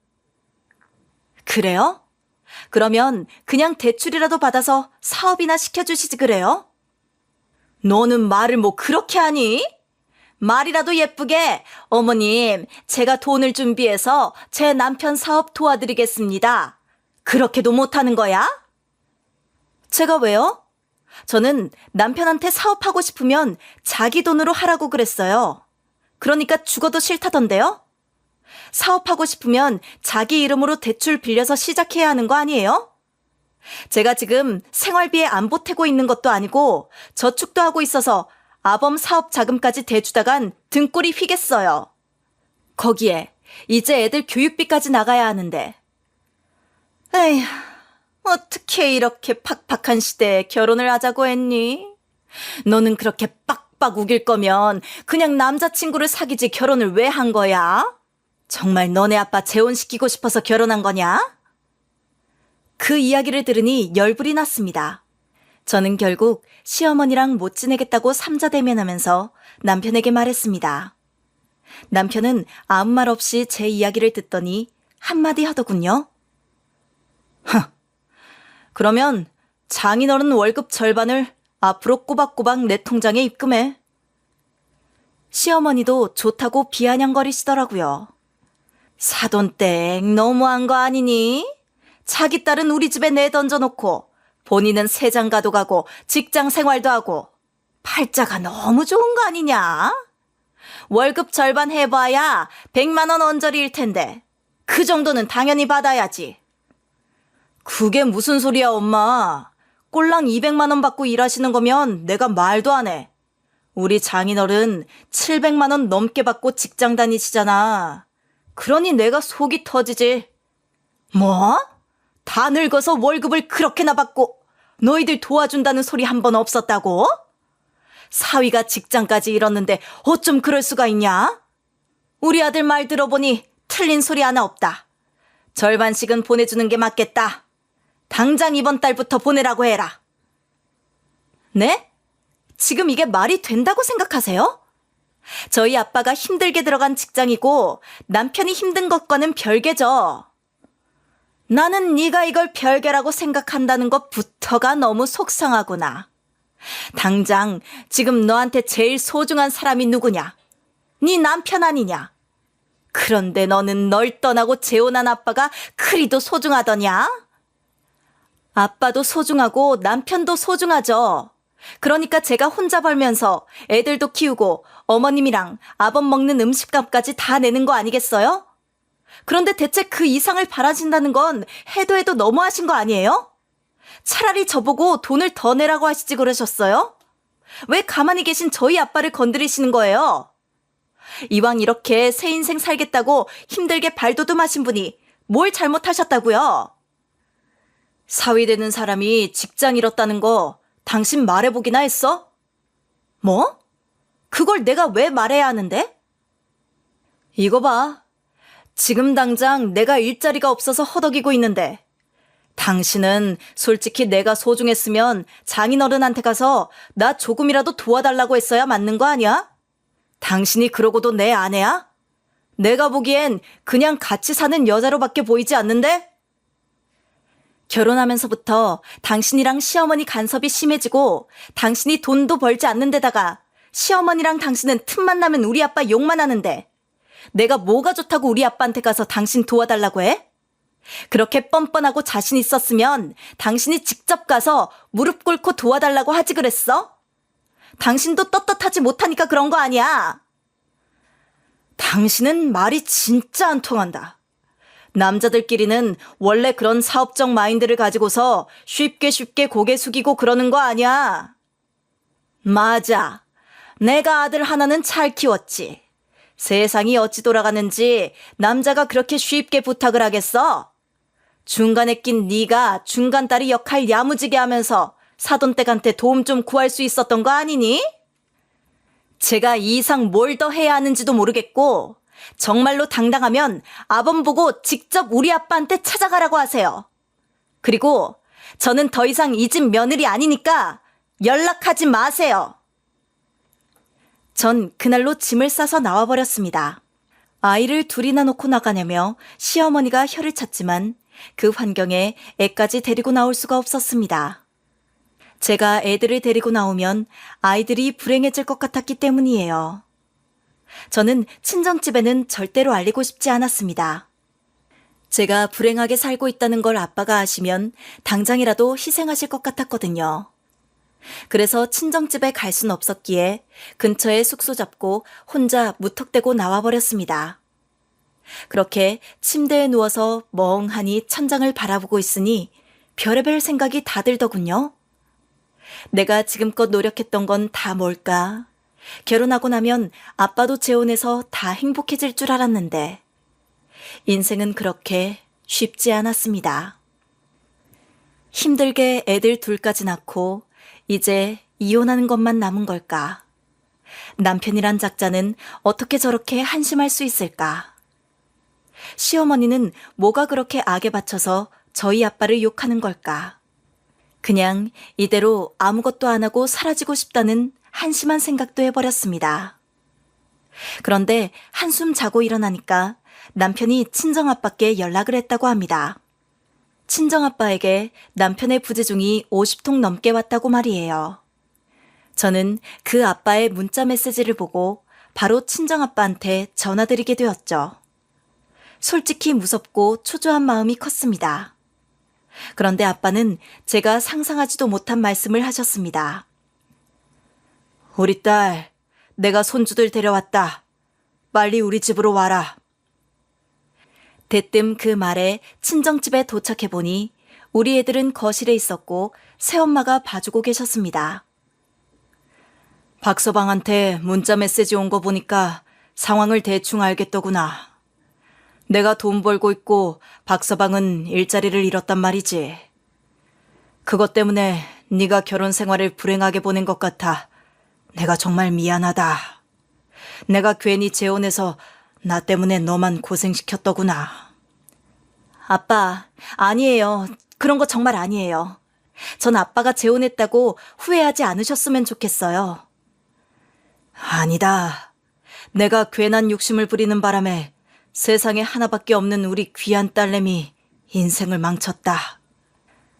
그래요? 그러면 그냥 대출이라도 받아서 사업이나 시켜주시지 그래요? 너는 말을 뭐 그렇게 하니? 말이라도 예쁘게 어머님 제가 돈을 준비해서 제 남편 사업 도와드리겠습니다. 그렇게도 못하는 거야? 제가 왜요? 저는 남편한테 사업하고 싶으면 자기 돈으로 하라고 그랬어요. 그러니까 죽어도 싫다던데요? 사업하고 싶으면 자기 이름으로 대출 빌려서 시작해야 하는 거 아니에요? 제가 지금 생활비에 안 보태고 있는 것도 아니고 저축도 하고 있어서 아범 사업 자금까지 대주다간 등골이 휘겠어요. 거기에 이제 애들 교육비까지 나가야 하는데. 에휴, 어떻게 이렇게 팍팍한 시대에 결혼을 하자고 했니? 너는 그렇게 빡빡 우길 거면 그냥 남자친구를 사귀지 결혼을 왜 한 거야? 정말 너네 아빠 재혼시키고 싶어서 결혼한 거냐? 그 이야기를 들으니 열불이 났습니다. 저는 결국 시어머니랑 못 지내겠다고 삼자대면하면서 남편에게 말했습니다. 남편은 아무 말 없이 제 이야기를 듣더니 한마디 하더군요. 그러면 장인어른 월급 절반을 앞으로 꼬박꼬박 내 통장에 입금해. 시어머니도 좋다고 비아냥거리시더라고요. 사돈땡 너무한 거 아니니? 자기 딸은 우리 집에 내던져놓고 본인은 세장가도 가고 직장 생활도 하고 팔자가 너무 좋은 거 아니냐? 월급 절반 해봐야 100만 원 언저리일 텐데 그 정도는 당연히 받아야지. 그게 무슨 소리야 엄마. 꼴랑 200만 원 받고 일하시는 거면 내가 말도 안 해. 우리 장인어른 700만 원 넘게 받고 직장 다니시잖아. 그러니 내가 속이 터지지. 뭐? 다 늙어서 월급을 그렇게나 받고 너희들 도와준다는 소리 한 번 없었다고? 사위가 직장까지 잃었는데 어쩜 그럴 수가 있냐? 우리 아들 말 들어보니 틀린 소리 하나 없다. 절반씩은 보내주는 게 맞겠다. 당장 이번 달부터 보내라고 해라. 네? 지금 이게 말이 된다고 생각하세요? 저희 아빠가 힘들게 들어간 직장이고 남편이 힘든 것과는 별개죠. 나는 네가 이걸 별개라고 생각한다는 것부터가 너무 속상하구나. 당장 지금 너한테 제일 소중한 사람이 누구냐? 네 남편 아니냐? 그런데 너는 널 떠나고 재혼한 아빠가 그리도 소중하더냐? 아빠도 소중하고 남편도 소중하죠. 그러니까 제가 혼자 벌면서 애들도 키우고 어머님이랑 아범 먹는 음식값까지 다 내는 거 아니겠어요? 그런데 대체 그 이상을 바라신다는 건 해도 해도 너무하신 거 아니에요? 차라리 저보고 돈을 더 내라고 하시지 그러셨어요? 왜 가만히 계신 저희 아빠를 건드리시는 거예요? 이왕 이렇게 새 인생 살겠다고 힘들게 발돋움하신 분이 뭘 잘못하셨다고요? 사위 되는 사람이 직장 잃었다는 거 당신 말해보기나 했어? 뭐? 그걸 내가 왜 말해야 하는데? 이거 봐. 지금 당장 내가 일자리가 없어서 허덕이고 있는데 당신은 솔직히 내가 소중했으면 장인어른한테 가서 나 조금이라도 도와달라고 했어야 맞는 거 아니야? 당신이 그러고도 내 아내야? 내가 보기엔 그냥 같이 사는 여자로밖에 보이지 않는데? 결혼하면서부터 당신이랑 시어머니 간섭이 심해지고 당신이 돈도 벌지 않는 데다가 시어머니랑 당신은 틈만 나면 우리 아빠 욕만 하는데 내가 뭐가 좋다고 우리 아빠한테 가서 당신 도와달라고 해? 그렇게 뻔뻔하고 자신 있었으면 당신이 직접 가서 무릎 꿇고 도와달라고 하지 그랬어? 당신도 떳떳하지 못하니까 그런 거 아니야. 당신은 말이 진짜 안 통한다. 남자들끼리는 원래 그런 사업적 마인드를 가지고서 쉽게 고개 숙이고 그러는 거 아니야. 맞아. 내가 아들 하나는 잘 키웠지. 세상이 어찌 돌아가는지 남자가 그렇게 쉽게 부탁을 하겠어? 중간에 낀 네가 중간다리 역할 야무지게 하면서 사돈댁한테 도움 좀 구할 수 있었던 거 아니니? 제가 이 이상 뭘 더 해야 하는지도 모르겠고 정말로 당당하면 아범 보고 직접 우리 아빠한테 찾아가라고 하세요. 그리고 저는 더 이상 이 집 며느리 아니니까 연락하지 마세요. 전 그날로 짐을 싸서 나와버렸습니다. 아이를 둘이나 놓고 나가냐며 시어머니가 혀를 찼지만 그 환경에 애까지 데리고 나올 수가 없었습니다. 제가 애들을 데리고 나오면 아이들이 불행해질 것 같았기 때문이에요. 저는 친정집에는 절대로 알리고 싶지 않았습니다. 제가 불행하게 살고 있다는 걸 아빠가 아시면 당장이라도 희생하실 것 같았거든요. 그래서 친정집에 갈 순 없었기에 근처에 숙소 잡고 혼자 무턱대고 나와버렸습니다. 그렇게 침대에 누워서 멍하니 천장을 바라보고 있으니 별의별 생각이 다 들더군요. 내가 지금껏 노력했던 건 다 뭘까? 결혼하고 나면 아빠도 재혼해서 다 행복해질 줄 알았는데 인생은 그렇게 쉽지 않았습니다. 힘들게 애들 둘까지 낳고 이제 이혼하는 것만 남은 걸까? 남편이란 작자는 어떻게 저렇게 한심할 수 있을까? 시어머니는 뭐가 그렇게 악에 받쳐서 저희 아빠를 욕하는 걸까? 그냥 이대로 아무것도 안 하고 사라지고 싶다는 한심한 생각도 해버렸습니다. 그런데 한숨 자고 일어나니까 남편이 친정아빠께 연락을 했다고 합니다. 친정아빠에게 남편의 부재중이 50통 넘게 왔다고 말이에요. 저는 그 아빠의 문자 메시지를 보고 바로 친정아빠한테 전화드리게 되었죠. 솔직히 무섭고 초조한 마음이 컸습니다. 그런데 아빠는 제가 상상하지도 못한 말씀을 하셨습니다. 우리 딸, 내가 손주들 데려왔다. 빨리 우리 집으로 와라. 대뜸 그 말에 친정집에 도착해보니 우리 애들은 거실에 있었고 새엄마가 봐주고 계셨습니다. 박서방한테 문자 메시지 온 거 보니까 상황을 대충 알겠더구나. 내가 돈 벌고 있고 박서방은 일자리를 잃었단 말이지. 그것 때문에 네가 결혼 생활을 불행하게 보낸 것 같아. 내가 정말 미안하다. 내가 괜히 재혼해서 나 때문에 너만 고생시켰더구나. 아빠, 아니에요. 그런 거 정말 아니에요. 전 아빠가 재혼했다고 후회하지 않으셨으면 좋겠어요. 아니다. 내가 괜한 욕심을 부리는 바람에 세상에 하나밖에 없는 우리 귀한 딸내미 인생을 망쳤다.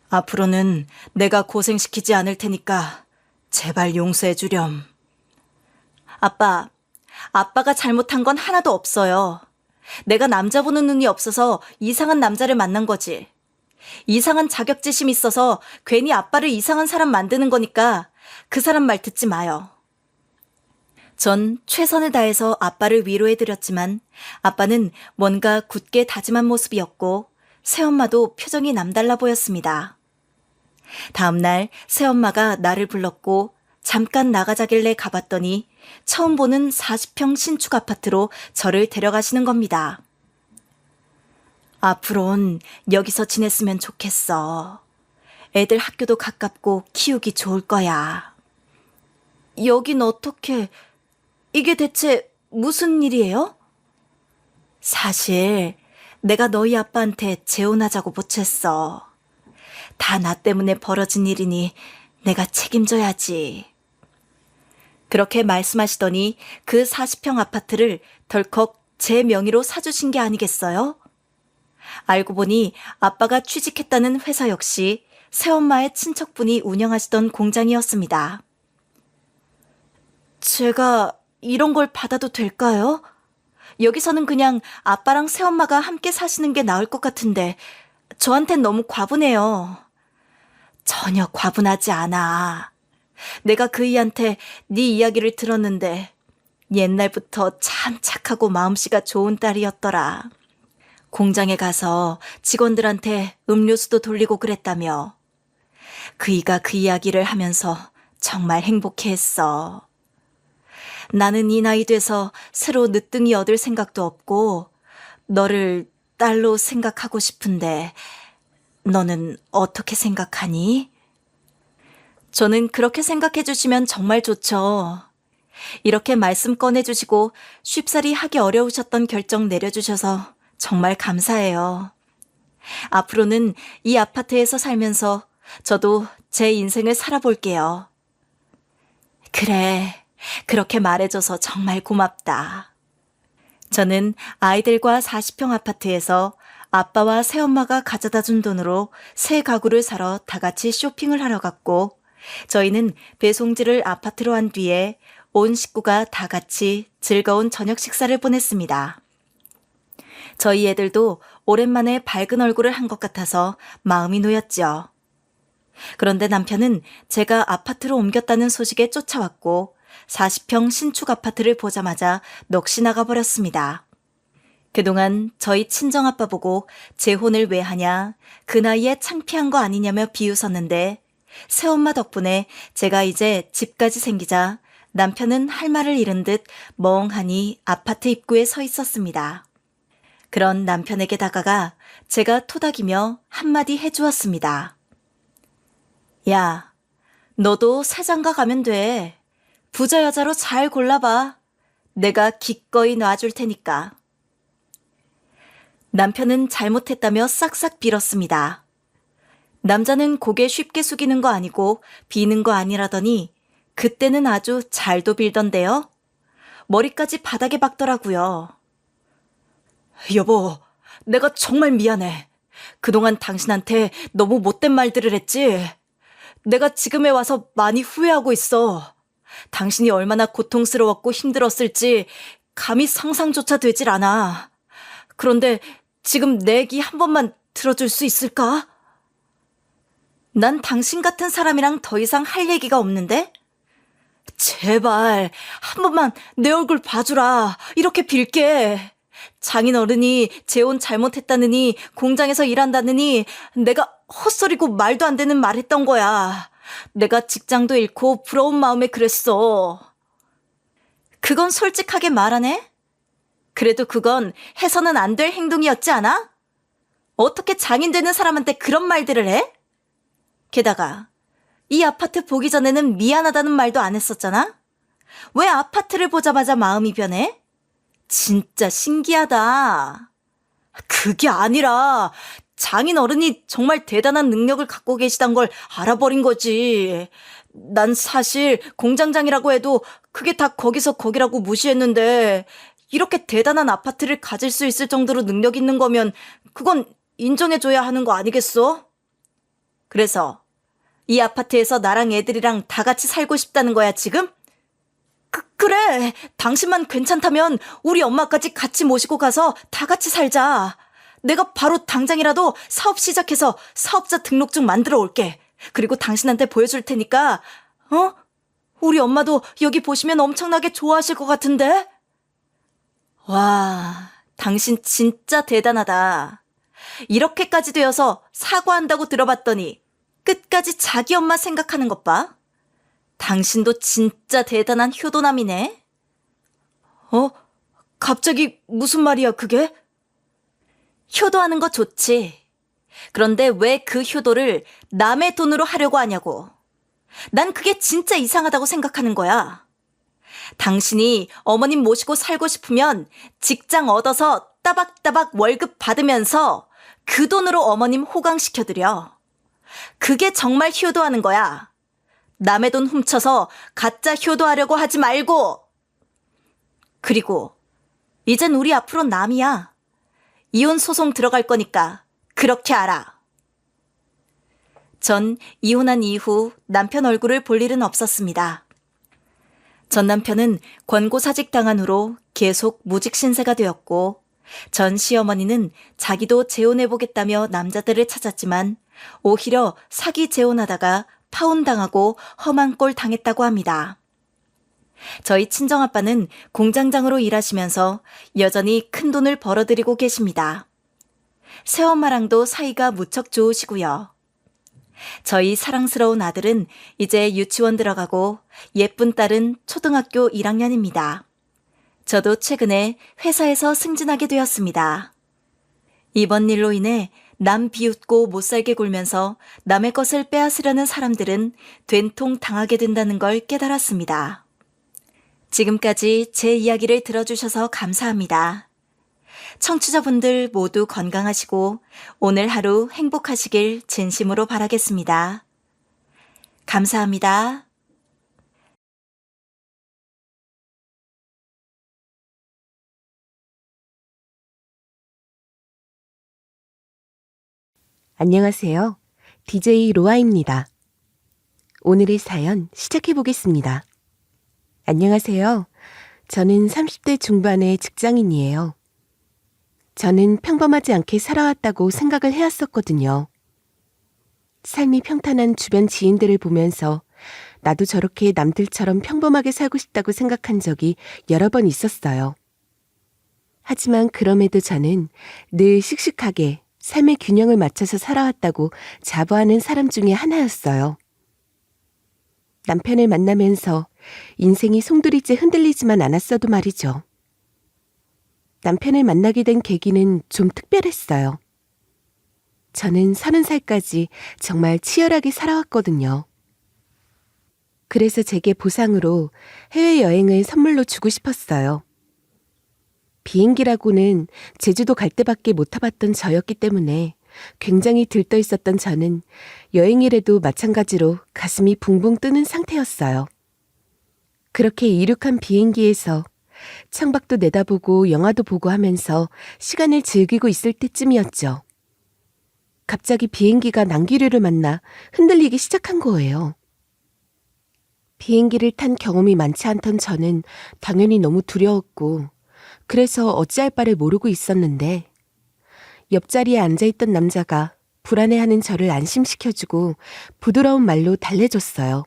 앞으로는 내가 고생시키지 않을 테니까 제발 용서해 주렴. 아빠, 아빠가 잘못한 건 하나도 없어요. 내가 남자 보는 눈이 없어서 이상한 남자를 만난 거지. 이상한 자격지심이 있어서 괜히 아빠를 이상한 사람 만드는 거니까 그 사람 말 듣지 마요. 전 최선을 다해서 아빠를 위로해드렸지만 아빠는 뭔가 굳게 다짐한 모습이었고 새엄마도 표정이 남달라 보였습니다. 다음날 새엄마가 나를 불렀고 잠깐 나가자길래 가봤더니 처음 보는 40평 신축 아파트로 저를 데려가시는 겁니다. 앞으론 여기서 지냈으면 좋겠어. 애들 학교도 가깝고 키우기 좋을 거야. 여긴 어떻게... 이게 대체 무슨 일이에요? 사실 내가 너희 아빠한테 재혼하자고 보챘어. 다 나 때문에 벌어진 일이니 내가 책임져야지. 그렇게 말씀하시더니 그 40평 아파트를 덜컥 제 명의로 사주신 게 아니겠어요? 알고 보니 아빠가 취직했다는 회사 역시 새엄마의 친척분이 운영하시던 공장이었습니다. 제가 이런 걸 받아도 될까요? 여기서는 그냥 아빠랑 새엄마가 함께 사시는 게 나을 것 같은데 저한텐 너무 과분해요. 전혀 과분하지 않아. 내가 그이한테 네 이야기를 들었는데 옛날부터 참 착하고 마음씨가 좋은 딸이었더라. 공장에 가서 직원들한테 음료수도 돌리고 그랬다며. 그이가 그 이야기를 하면서 정말 행복해했어. 나는 이 나이 돼서 새로 늦둥이 얻을 생각도 없고 너를 딸로 생각하고 싶은데 너는 어떻게 생각하니? 저는 그렇게 생각해 주시면 정말 좋죠. 이렇게 말씀 꺼내주시고 쉽사리 하기 어려우셨던 결정 내려주셔서 정말 감사해요. 앞으로는 이 아파트에서 살면서 저도 제 인생을 살아볼게요. 그래, 그렇게 말해줘서 정말 고맙다. 저는 아이들과 40평 아파트에서 아빠와 새엄마가 가져다 준 돈으로 새 가구를 사러 다 같이 쇼핑을 하러 갔고 저희는 배송지를 아파트로 한 뒤에 온 식구가 다 같이 즐거운 저녁 식사를 보냈습니다. 저희 애들도 오랜만에 밝은 얼굴을 한 것 같아서 마음이 놓였죠. 그런데 남편은 제가 아파트로 옮겼다는 소식에 쫓아왔고 40평 신축 아파트를 보자마자 넋이 나가버렸습니다. 그동안 저희 친정아빠 보고 재혼을 왜 하냐, 그 나이에 창피한 거 아니냐며 비웃었는데 새엄마 덕분에 제가 이제 집까지 생기자 남편은 할 말을 잃은 듯 멍하니 아파트 입구에 서 있었습니다. 그런 남편에게 다가가 제가 토닥이며 한마디 해주었습니다. 야, 너도 새장가 가면 돼. 부자 여자로 잘 골라봐. 내가 기꺼이 놔줄 테니까. 남편은 잘못했다며 싹싹 빌었습니다. 남자는 고개 쉽게 숙이는 거 아니고 비는 거 아니라더니 그때는 아주 잘도 빌던데요. 머리까지 바닥에 박더라고요. 여보, 내가 정말 미안해. 그동안 당신한테 너무 못된 말들을 했지. 내가 지금에 와서 많이 후회하고 있어. 당신이 얼마나 고통스러웠고 힘들었을지 감히 상상조차 되질 않아. 그런데 지금 내 얘기 한 번만 들어줄 수 있을까? 난 당신 같은 사람이랑 더 이상 할 얘기가 없는데? 제발 한 번만 내 얼굴 봐주라. 이렇게 빌게. 장인어른이 재혼 잘못했다느니 공장에서 일한다느니 내가 헛소리고 말도 안 되는 말 했던 거야. 내가 직장도 잃고 부러운 마음에 그랬어. 그건 솔직하게 말하네? 그래도 그건 해서는 안 될 행동이었지 않아? 어떻게 장인 되는 사람한테 그런 말들을 해? 게다가 이 아파트 보기 전에는 미안하다는 말도 안 했었잖아? 왜 아파트를 보자마자 마음이 변해? 진짜 신기하다. 그게 아니라 장인 어른이 정말 대단한 능력을 갖고 계시단 걸 알아버린 거지. 난 사실 공장장이라고 해도 그게 다 거기서 거기라고 무시했는데 이렇게 대단한 아파트를 가질 수 있을 정도로 능력 있는 거면 그건 인정해줘야 하는 거 아니겠어? 그래서 이 아파트에서 나랑 애들이랑 다 같이 살고 싶다는 거야 지금? 그래. 당신만 괜찮다면 우리 엄마까지 같이 모시고 가서 다 같이 살자. 내가 바로 당장이라도 사업 시작해서 사업자 등록증 만들어 올게. 그리고 당신한테 보여줄 테니까 우리 엄마도 여기 보시면 엄청나게 좋아하실 것 같은데? 와, 당신 진짜 대단하다. 이렇게까지 되어서 사과한다고 들어봤더니 끝까지 자기 엄마 생각하는 것 봐. 당신도 진짜 대단한 효도남이네. 갑자기 무슨 말이야 그게? 효도하는 거 좋지. 그런데 왜 그 효도를 남의 돈으로 하려고 하냐고. 난 그게 진짜 이상하다고 생각하는 거야. 당신이 어머님 모시고 살고 싶으면 직장 얻어서 따박따박 월급 받으면서 그 돈으로 어머님 호강시켜드려. 그게 정말 효도하는 거야. 남의 돈 훔쳐서 가짜 효도하려고 하지 말고. 그리고 이젠 우리 앞으로 남이야. 이혼 소송 들어갈 거니까 그렇게 알아. 전 이혼한 이후 남편 얼굴을 볼 일은 없었습니다. 전 남편은 권고사직 당한 후로 계속 무직 신세가 되었고, 전 시어머니는 자기도 재혼해보겠다며 남자들을 찾았지만 오히려 사기 재혼하다가 파혼당하고 험한 꼴 당했다고 합니다. 저희 친정아빠는 공장장으로 일하시면서 여전히 큰 돈을 벌어들이고 계십니다. 새엄마랑도 사이가 무척 좋으시고요. 저희 사랑스러운 아들은 이제 유치원 들어가고 예쁜 딸은 초등학교 1학년입니다. 저도 최근에 회사에서 승진하게 되었습니다. 이번 일로 인해 남 비웃고 못살게 굴면서 남의 것을 빼앗으려는 사람들은 된통 당하게 된다는 걸 깨달았습니다. 지금까지 제 이야기를 들어주셔서 감사합니다. 청취자분들 모두 건강하시고 오늘 하루 행복하시길 진심으로 바라겠습니다. 감사합니다. 안녕하세요. DJ 로아입니다. 오늘의 사연 시작해 보겠습니다. 안녕하세요. 저는 30대 중반의 직장인이에요. 저는 평범하지 않게 살아왔다고 생각을 해왔었거든요. 삶이 평탄한 주변 지인들을 보면서 나도 저렇게 남들처럼 평범하게 살고 싶다고 생각한 적이 여러 번 있었어요. 하지만 그럼에도 저는 늘 씩씩하게 삶의 균형을 맞춰서 살아왔다고 자부하는 사람 중에 하나였어요. 남편을 만나면서 인생이 송두리째 흔들리지만 않았어도 말이죠. 남편을 만나게 된 계기는 좀 특별했어요. 저는 30살까지 정말 치열하게 살아왔거든요. 그래서 제게 보상으로 해외여행을 선물로 주고 싶었어요. 비행기라고는 제주도 갈 때밖에 못 타봤던 저였기 때문에 굉장히 들떠 있었던 저는 여행이라도 마찬가지로 가슴이 붕붕 뜨는 상태였어요. 그렇게 이륙한 비행기에서 창밖도 내다보고 영화도 보고 하면서 시간을 즐기고 있을 때쯤이었죠. 갑자기 비행기가 난기류를 만나 흔들리기 시작한 거예요. 비행기를 탄 경험이 많지 않던 저는 당연히 너무 두려웠고 그래서 어찌할 바를 모르고 있었는데 옆자리에 앉아있던 남자가 불안해하는 저를 안심시켜주고 부드러운 말로 달래줬어요.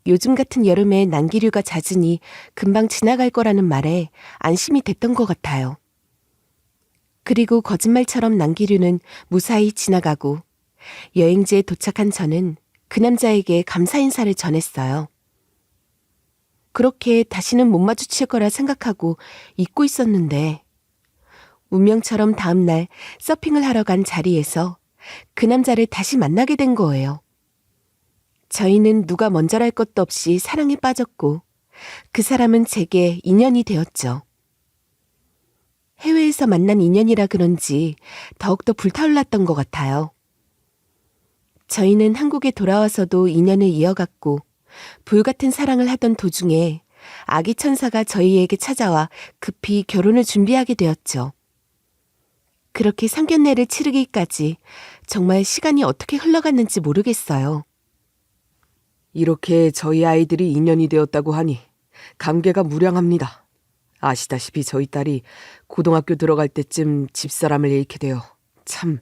요즘 같은 여름에 난기류가 잦으니 금방 지나갈 거라는 말에 안심이 됐던 것 같아요. 그리고 거짓말처럼 난기류는 무사히 지나가고 여행지에 도착한 저는 그 남자에게 감사 인사를 전했어요. 그렇게 다시는 못 마주칠 거라 생각하고 잊고 있었는데 운명처럼 다음날 서핑을 하러 간 자리에서 그 남자를 다시 만나게 된 거예요. 저희는 누가 먼저랄 것도 없이 사랑에 빠졌고 그 사람은 제게 인연이 되었죠. 해외에서 만난 인연이라 그런지 더욱더 불타올랐던 것 같아요. 저희는 한국에 돌아와서도 인연을 이어갔고 불같은 사랑을 하던 도중에 아기 천사가 저희에게 찾아와 급히 결혼을 준비하게 되었죠. 그렇게 상견례를 치르기까지 정말 시간이 어떻게 흘러갔는지 모르겠어요. 이렇게 저희 아이들이 인연이 되었다고 하니 감개가 무량합니다. 아시다시피 저희 딸이 고등학교 들어갈 때쯤 집사람을 잃게 되어 참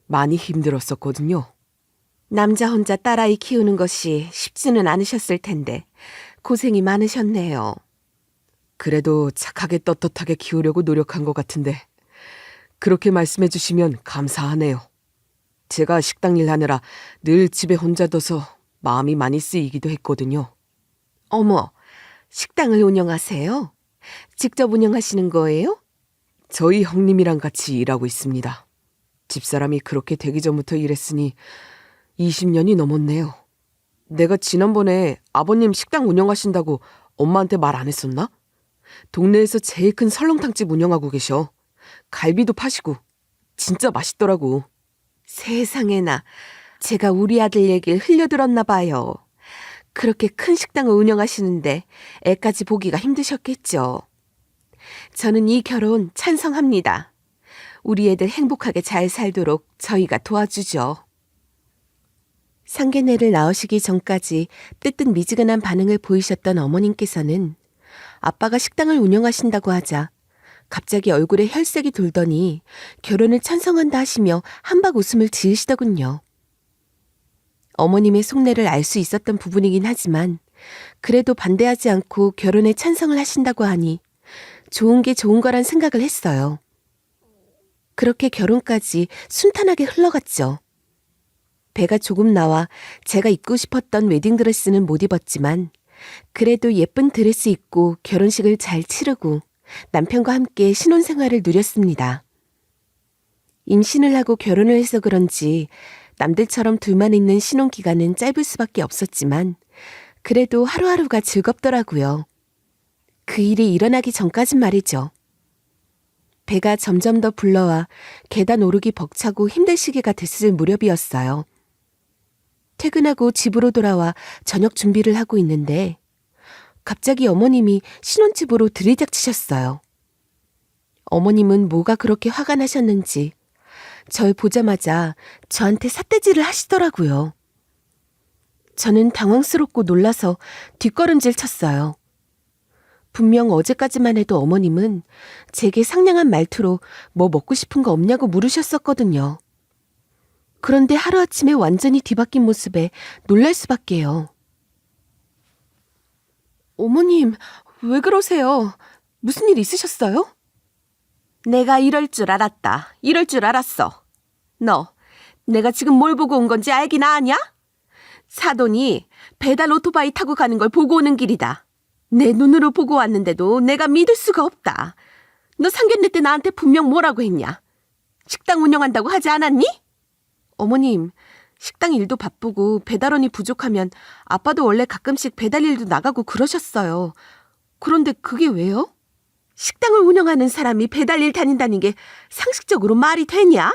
많이 힘들었었거든요. 남자 혼자 딸아이 키우는 것이 쉽지는 않으셨을 텐데 고생이 많으셨네요. 그래도 착하게 떳떳하게 키우려고 노력한 것 같은데 그렇게 말씀해 주시면 감사하네요. 제가 식당 일 하느라 늘 집에 혼자 둬서 마음이 많이 쓰이기도 했거든요. 어머, 식당을 운영하세요? 직접 운영하시는 거예요? 저희 형님이랑 같이 일하고 있습니다. 집사람이 그렇게 되기 전부터 일했으니 20년이 넘었네요. 내가 지난번에 아버님 식당 운영하신다고 엄마한테 말 안 했었나? 동네에서 제일 큰 설렁탕집 운영하고 계셔. 갈비도 파시고 진짜 맛있더라고. 세상에나, 제가 우리 아들 얘기를 흘려들었나 봐요. 그렇게 큰 식당을 운영하시는데 애까지 보기가 힘드셨겠죠. 저는 이 결혼 찬성합니다. 우리 애들 행복하게 잘 살도록 저희가 도와주죠. 상견례를 나오시기 전까지 뜨뜻미지근한 반응을 보이셨던 어머님께서는 아빠가 식당을 운영하신다고 하자 갑자기 얼굴에 혈색이 돌더니 결혼을 찬성한다 하시며 한박 웃음을 지으시더군요. 어머님의 속내를 알 수 있었던 부분이긴 하지만 그래도 반대하지 않고 결혼에 찬성을 하신다고 하니 좋은 게 좋은 거란 생각을 했어요. 그렇게 결혼까지 순탄하게 흘러갔죠. 배가 조금 나와 제가 입고 싶었던 웨딩드레스는 못 입었지만 그래도 예쁜 드레스 입고 결혼식을 잘 치르고 남편과 함께 신혼생활을 누렸습니다. 임신을 하고 결혼을 해서 그런지 남들처럼 둘만 있는 신혼기간은 짧을 수밖에 없었지만 그래도 하루하루가 즐겁더라고요. 그 일이 일어나기 전까진 말이죠. 배가 점점 더 불러와 계단 오르기 벅차고 힘들 시기가 됐을 무렵이었어요. 퇴근하고 집으로 돌아와 저녁 준비를 하고 있는데 갑자기 어머님이 신혼집으로 들이닥치셨어요. 어머님은 뭐가 그렇게 화가 나셨는지 절 보자마자 저한테 삿대질을 하시더라고요. 저는 당황스럽고 놀라서 뒷걸음질 쳤어요. 분명 어제까지만 해도 어머님은 제게 상냥한 말투로 뭐 먹고 싶은 거 없냐고 물으셨었거든요. 그런데 하루아침에 완전히 뒤바뀐 모습에 놀랄 수밖에요. 어머님, 왜 그러세요? 무슨 일 있으셨어요? 내가 이럴 줄 알았다. 이럴 줄 알았어. 너, 내가 지금 뭘 보고 온 건지 알긴 아냐? 사돈이 배달 오토바이 타고 가는 걸 보고 오는 길이다. 내 눈으로 보고 왔는데도 내가 믿을 수가 없다. 너 상견례 때 나한테 분명 뭐라고 했냐? 식당 운영한다고 하지 않았니? 어머님, 식당 일도 바쁘고 배달원이 부족하면 아빠도 원래 가끔씩 배달 일도 나가고 그러셨어요. 그런데 그게 왜요? 식당을 운영하는 사람이 배달 일 다닌다는 게 상식적으로 말이 되냐?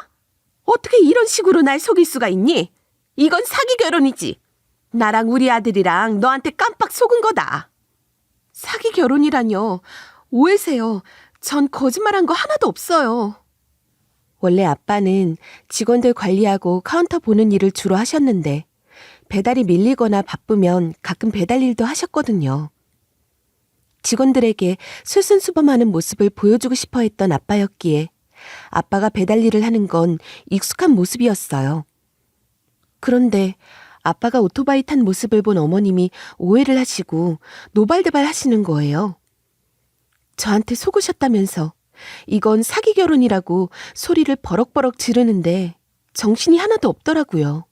어떻게 이런 식으로 날 속일 수가 있니? 이건 사기 결혼이지. 나랑 우리 아들이랑 너한테 깜빡 속은 거다. 사기 결혼이라뇨. 오해세요. 전 거짓말한 거 하나도 없어요. 원래 아빠는 직원들 관리하고 카운터 보는 일을 주로 하셨는데 배달이 밀리거나 바쁘면 가끔 배달 일도 하셨거든요. 직원들에게 솔선수범하는 모습을 보여주고 싶어 했던 아빠였기에 아빠가 배달 일을 하는 건 익숙한 모습이었어요. 그런데 아빠가 오토바이 탄 모습을 본 어머님이 오해를 하시고 노발대발 하시는 거예요. 저한테 속으셨다면서 이건 사기 결혼이라고 소리를 버럭버럭 지르는데 정신이 하나도 없더라고요.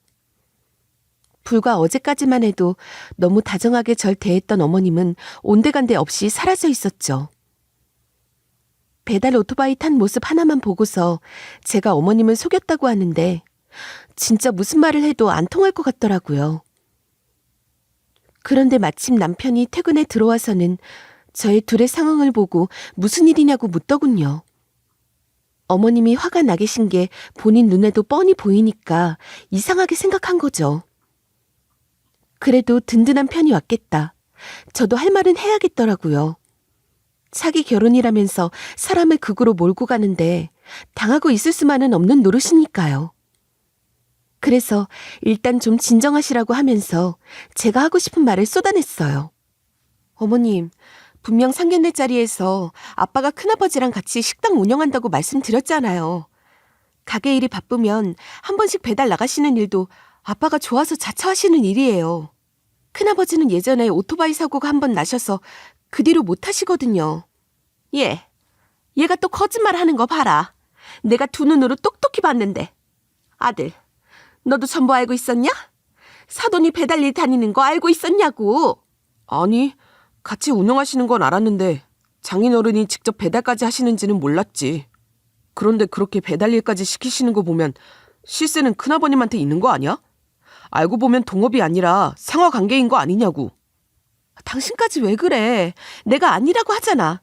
불과 어제까지만 해도 너무 다정하게 절 대했던 어머님은 온데간데 없이 사라져 있었죠. 배달 오토바이 탄 모습 하나만 보고서 제가 어머님을 속였다고 하는데 진짜 무슨 말을 해도 안 통할 것 같더라고요. 그런데 마침 남편이 퇴근에 들어와서는 저희 둘의 상황을 보고 무슨 일이냐고 묻더군요. 어머님이 화가 나 계신 게 본인 눈에도 뻔히 보이니까 이상하게 생각한 거죠. 그래도 든든한 편이 왔겠다. 저도 할 말은 해야겠더라고요. 사기 결혼이라면서 사람을 극으로 몰고 가는데 당하고 있을 수만은 없는 노릇이니까요. 그래서 일단 좀 진정하시라고 하면서 제가 하고 싶은 말을 쏟아냈어요. 어머님, 분명 상견례 자리에서 아빠가 큰아버지랑 같이 식당 운영한다고 말씀드렸잖아요. 가게 일이 바쁘면 한 번씩 배달 나가시는 일도 아빠가 좋아서 자처하시는 일이에요. 큰아버지는 예전에 오토바이 사고가 한 번 나셔서 그 뒤로 못 하시거든요. 얘가 또 거짓말 하는 거 봐라. 내가 두 눈으로 똑똑히 봤는데. 아들, 너도 전부 알고 있었냐? 사돈이 배달 일 다니는 거 알고 있었냐고. 아니, 같이 운영하시는 건 알았는데 장인어른이 직접 배달까지 하시는지는 몰랐지. 그런데 그렇게 배달 일까지 시키시는 거 보면 실세는 큰아버님한테 있는 거 아니야? 알고 보면 동업이 아니라 상하 관계인 거 아니냐고. 당신까지 왜 그래? 내가 아니라고 하잖아.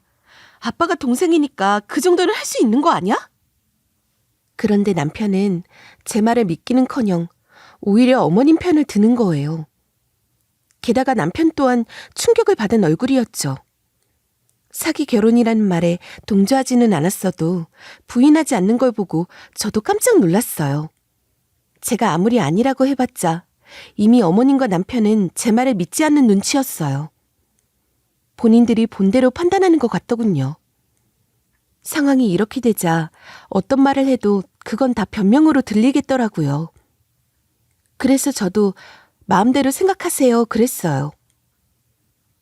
아빠가 동생이니까 그 정도는 할 수 있는 거 아니야? 그런데 남편은 제 말을 믿기는커녕 오히려 어머님 편을 드는 거예요. 게다가 남편 또한 충격을 받은 얼굴이었죠. 사기 결혼이라는 말에 동조하지는 않았어도 부인하지 않는 걸 보고 저도 깜짝 놀랐어요. 제가 아무리 아니라고 해봤자 이미 어머님과 남편은 제 말을 믿지 않는 눈치였어요. 본인들이 본대로 판단하는 것 같더군요. 상황이 이렇게 되자 어떤 말을 해도 그건 다 변명으로 들리겠더라고요. 그래서 저도 마음대로 생각하세요 그랬어요.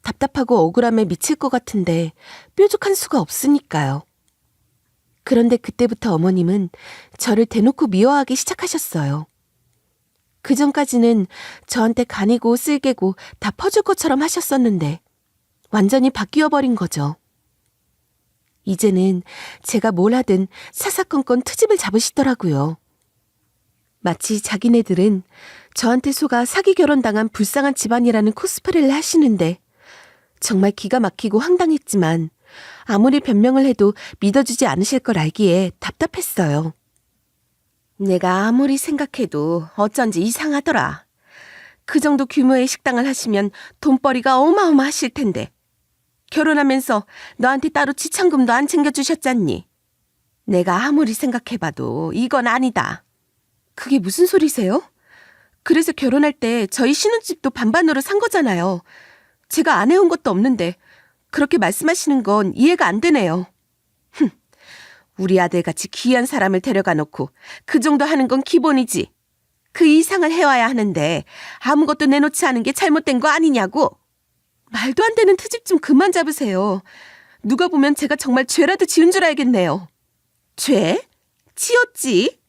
답답하고 억울함에 미칠 것 같은데 뾰족한 수가 없으니까요. 그런데 그때부터 어머님은 저를 대놓고 미워하기 시작하셨어요. 그전까지는 저한테 간이고 쓸개고 다 퍼줄 것처럼 하셨었는데 완전히 바뀌어버린 거죠. 이제는 제가 뭘 하든 사사건건 트집을 잡으시더라고요. 마치 자기네들은 저한테 속아 사기 결혼당한 불쌍한 집안이라는 코스프레를 하시는데 정말 기가 막히고 황당했지만 아무리 변명을 해도 믿어주지 않으실 걸 알기에 답답했어요. 내가 아무리 생각해도 어쩐지 이상하더라. 그 정도 규모의 식당을 하시면 돈벌이가 어마어마하실 텐데 결혼하면서 너한테 따로 지참금도 안 챙겨주셨잖니. 내가 아무리 생각해봐도 이건 아니다. 그게 무슨 소리세요? 그래서 결혼할 때 저희 신혼집도 반반으로 산 거잖아요. 제가 안 해온 것도 없는데 그렇게 말씀하시는 건 이해가 안 되네요. 우리 아들같이 귀한 사람을 데려가 놓고 그 정도 하는 건 기본이지. 그 이상을 해와야 하는데 아무것도 내놓지 않은 게 잘못된 거 아니냐고. 말도 안 되는 트집 좀 그만 잡으세요. 누가 보면 제가 정말 죄라도 지은 줄 알겠네요. 죄? 지었지.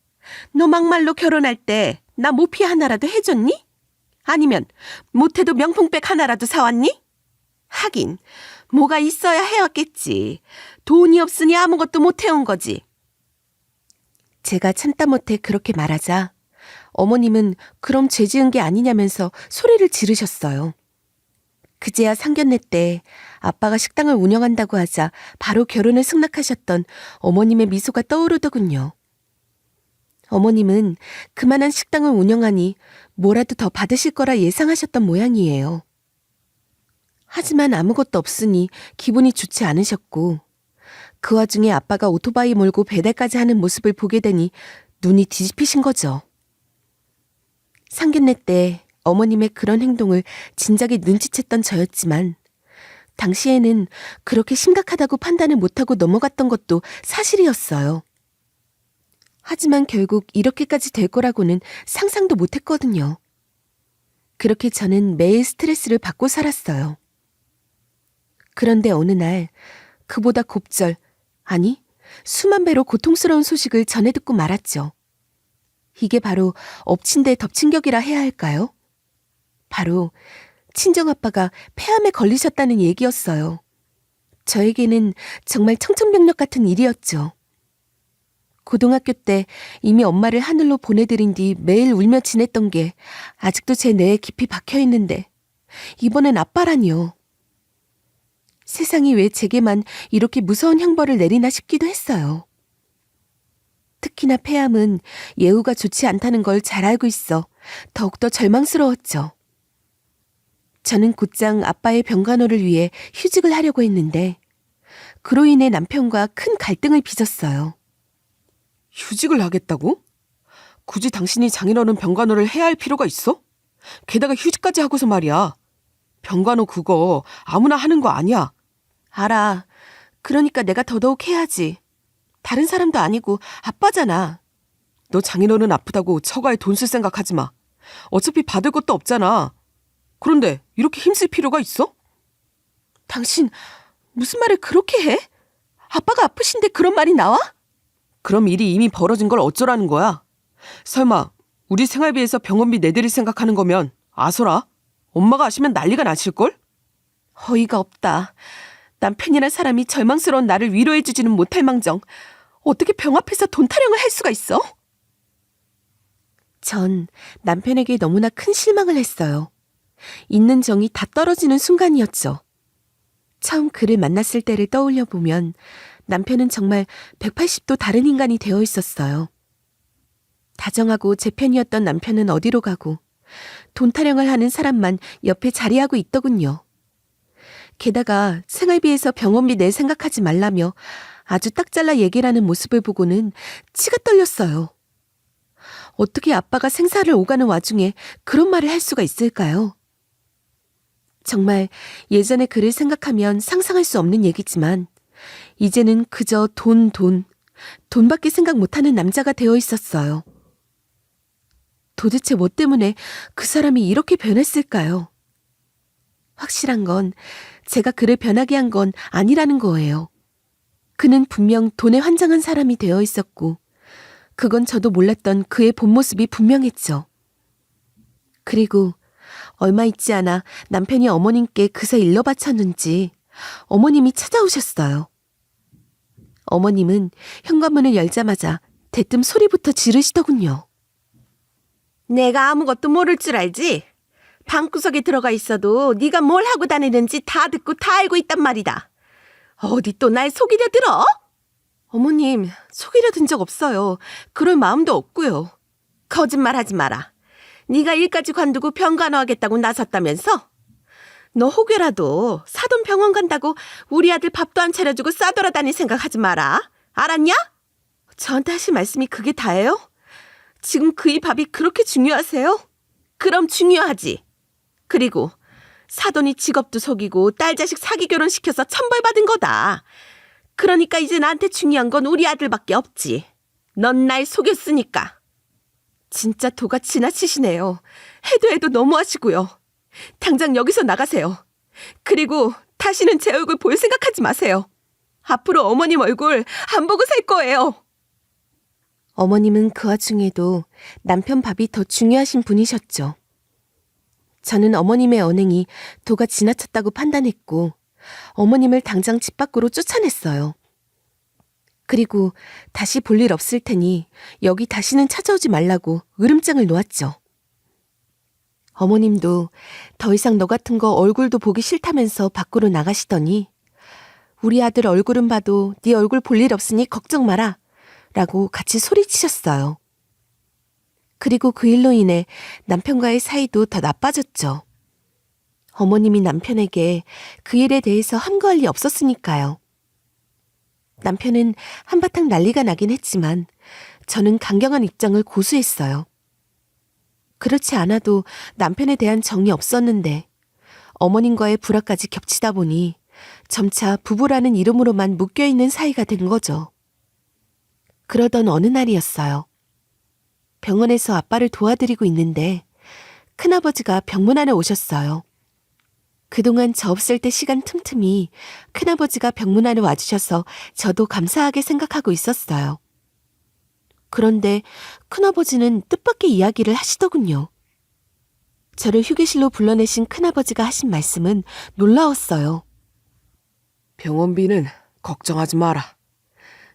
너 막말로 결혼할 때 나 모피 하나라도 해줬니? 아니면 못해도 명품백 하나라도 사왔니? 하긴 뭐가 있어야 해왔겠지. 돈이 없으니 아무것도 못 해온 거지. 제가 참다 못해 그렇게 말하자 어머님은 그럼 죄 지은 게 아니냐면서 소리를 지르셨어요. 그제야 상견례 때 아빠가 식당을 운영한다고 하자 바로 결혼을 승낙하셨던 어머님의 미소가 떠오르더군요. 어머님은 그만한 식당을 운영하니 뭐라도 더 받으실 거라 예상하셨던 모양이에요. 하지만 아무것도 없으니 기분이 좋지 않으셨고 그 와중에 아빠가 오토바이 몰고 배달까지 하는 모습을 보게 되니 눈이 뒤집히신 거죠. 상견례 때 어머님의 그런 행동을 진작에 눈치챘던 저였지만 당시에는 그렇게 심각하다고 판단을 못하고 넘어갔던 것도 사실이었어요. 하지만 결국 이렇게까지 될 거라고는 상상도 못했거든요. 그렇게 저는 매일 스트레스를 받고 살았어요. 그런데 어느 날 그보다 곱절, 아니 수만 배로 고통스러운 소식을 전해 듣고 말았죠. 이게 바로 엎친 데 덮친 격이라 해야 할까요? 바로 친정아빠가 폐암에 걸리셨다는 얘기였어요. 저에게는 정말 청천벽력 같은 일이었죠. 고등학교 때 이미 엄마를 하늘로 보내드린 뒤 매일 울며 지냈던 게 아직도 제 뇌에 깊이 박혀있는데 이번엔 아빠라니요. 세상이 왜 제게만 이렇게 무서운 형벌을 내리나 싶기도 했어요. 특히나 폐암은 예후가 좋지 않다는 걸 잘 알고 있어 더욱더 절망스러웠죠. 저는 곧장 아빠의 병간호를 위해 휴직을 하려고 했는데 그로 인해 남편과 큰 갈등을 빚었어요. 휴직을 하겠다고? 굳이 당신이 장인어른 병간호를 해야 할 필요가 있어? 게다가 휴직까지 하고서 말이야. 병간호 그거 아무나 하는 거 아니야. 알아. 그러니까 내가 더더욱 해야지. 다른 사람도 아니고 아빠잖아. 너 장인어른 아프다고 처가에 돈 쓸 생각하지 마. 어차피 받을 것도 없잖아. 그런데 이렇게 힘쓸 필요가 있어? 당신 무슨 말을 그렇게 해? 아빠가 아프신데 그런 말이 나와? 그럼 일이 이미 벌어진 걸 어쩌라는 거야? 설마 우리 생활비에서 병원비 내드릴 생각하는 거면 아서라. 엄마가 아시면 난리가 나실걸? 어이가 없다. 남편이란 사람이 절망스러운 나를 위로해주지는 못할 망정 어떻게 병 앞에서 돈 타령을 할 수가 있어? 전 남편에게 너무나 큰 실망을 했어요. 있는 정이 다 떨어지는 순간이었죠. 처음 그를 만났을 때를 떠올려 보면 남편은 정말 180도 다른 인간이 되어 있었어요. 다정하고 제 편이었던 남편은 어디로 가고 돈 타령을 하는 사람만 옆에 자리하고 있더군요. 게다가 생활비에서 병원비 내 생각하지 말라며 아주 딱 잘라 얘기를 하는 모습을 보고는 치가 떨렸어요. 어떻게 아빠가 생사를 오가는 와중에 그런 말을 할 수가 있을까요? 정말 예전의 그를 생각하면 상상할 수 없는 얘기지만 이제는 그저 돈밖에 생각 못하는 남자가 되어 있었어요. 도대체 뭐 때문에 그 사람이 이렇게 변했을까요? 확실한 건 제가 그를 변하게 한 건 아니라는 거예요. 그는 분명 돈에 환장한 사람이 되어 있었고 그건 저도 몰랐던 그의 본 모습이 분명했죠. 그리고 얼마 있지 않아 남편이 어머님께 그새 일러 바쳤는지 어머님이 찾아오셨어요. 어머님은 현관문을 열자마자 대뜸 소리부터 지르시더군요. 내가 아무것도 모를 줄 알지? 방구석에 들어가 있어도 네가 뭘 하고 다니는지 다 듣고 다 알고 있단 말이다. 어디 또 날 속이려 들어? 어머님, 속이려 든 적 없어요. 그럴 마음도 없고요. 거짓말하지 마라. 네가 일까지 관두고 병간호하겠다고 나섰다면서? 너 혹여라도 사돈 병원 간다고 우리 아들 밥도 안 차려주고 싸돌아다닐 생각하지 마라. 알았냐? 저한테 하신 말씀이 그게 다예요? 지금 그의 밥이 그렇게 중요하세요? 그럼 중요하지. 그리고 사돈이 직업도 속이고 딸 자식 사기 결혼시켜서 천벌받은 거다. 그러니까 이제 나한테 중요한 건 우리 아들밖에 없지. 넌 날 속였으니까. 진짜 도가 지나치시네요. 해도 너무하시고요. 당장 여기서 나가세요. 그리고 다시는 제 얼굴 볼 생각하지 마세요. 앞으로 어머님 얼굴 안 보고 살 거예요. 어머님은 그 와중에도 남편 밥이 더 중요하신 분이셨죠. 저는 어머님의 언행이 도가 지나쳤다고 판단했고 어머님을 당장 집 밖으로 쫓아냈어요. 그리고 다시 볼 일 없을 테니 여기 다시는 찾아오지 말라고 으름장을 놓았죠. 어머님도 더 이상 너 같은 거 얼굴도 보기 싫다면서 밖으로 나가시더니 우리 아들 얼굴은 봐도 네 얼굴 볼 일 없으니 걱정 마라 라고 같이 소리치셨어요. 그리고 그 일로 인해 남편과의 사이도 더 나빠졌죠. 어머님이 남편에게 그 일에 대해서 함구할 리 없었으니까요. 남편은 한바탕 난리가 나긴 했지만 저는 강경한 입장을 고수했어요. 그렇지 않아도 남편에 대한 정이 없었는데 어머님과의 불화까지 겹치다 보니 점차 부부라는 이름으로만 묶여있는 사이가 된 거죠. 그러던 어느 날이었어요. 병원에서 아빠를 도와드리고 있는데 큰아버지가 병문 안에 오셨어요. 그동안 저 없을 때 시간 틈틈이 큰아버지가 병문 안에 와주셔서 저도 감사하게 생각하고 있었어요. 그런데 큰아버지는 뜻밖의 이야기를 하시더군요. 저를 휴게실로 불러내신 큰아버지가 하신 말씀은 놀라웠어요. 병원비는 걱정하지 마라.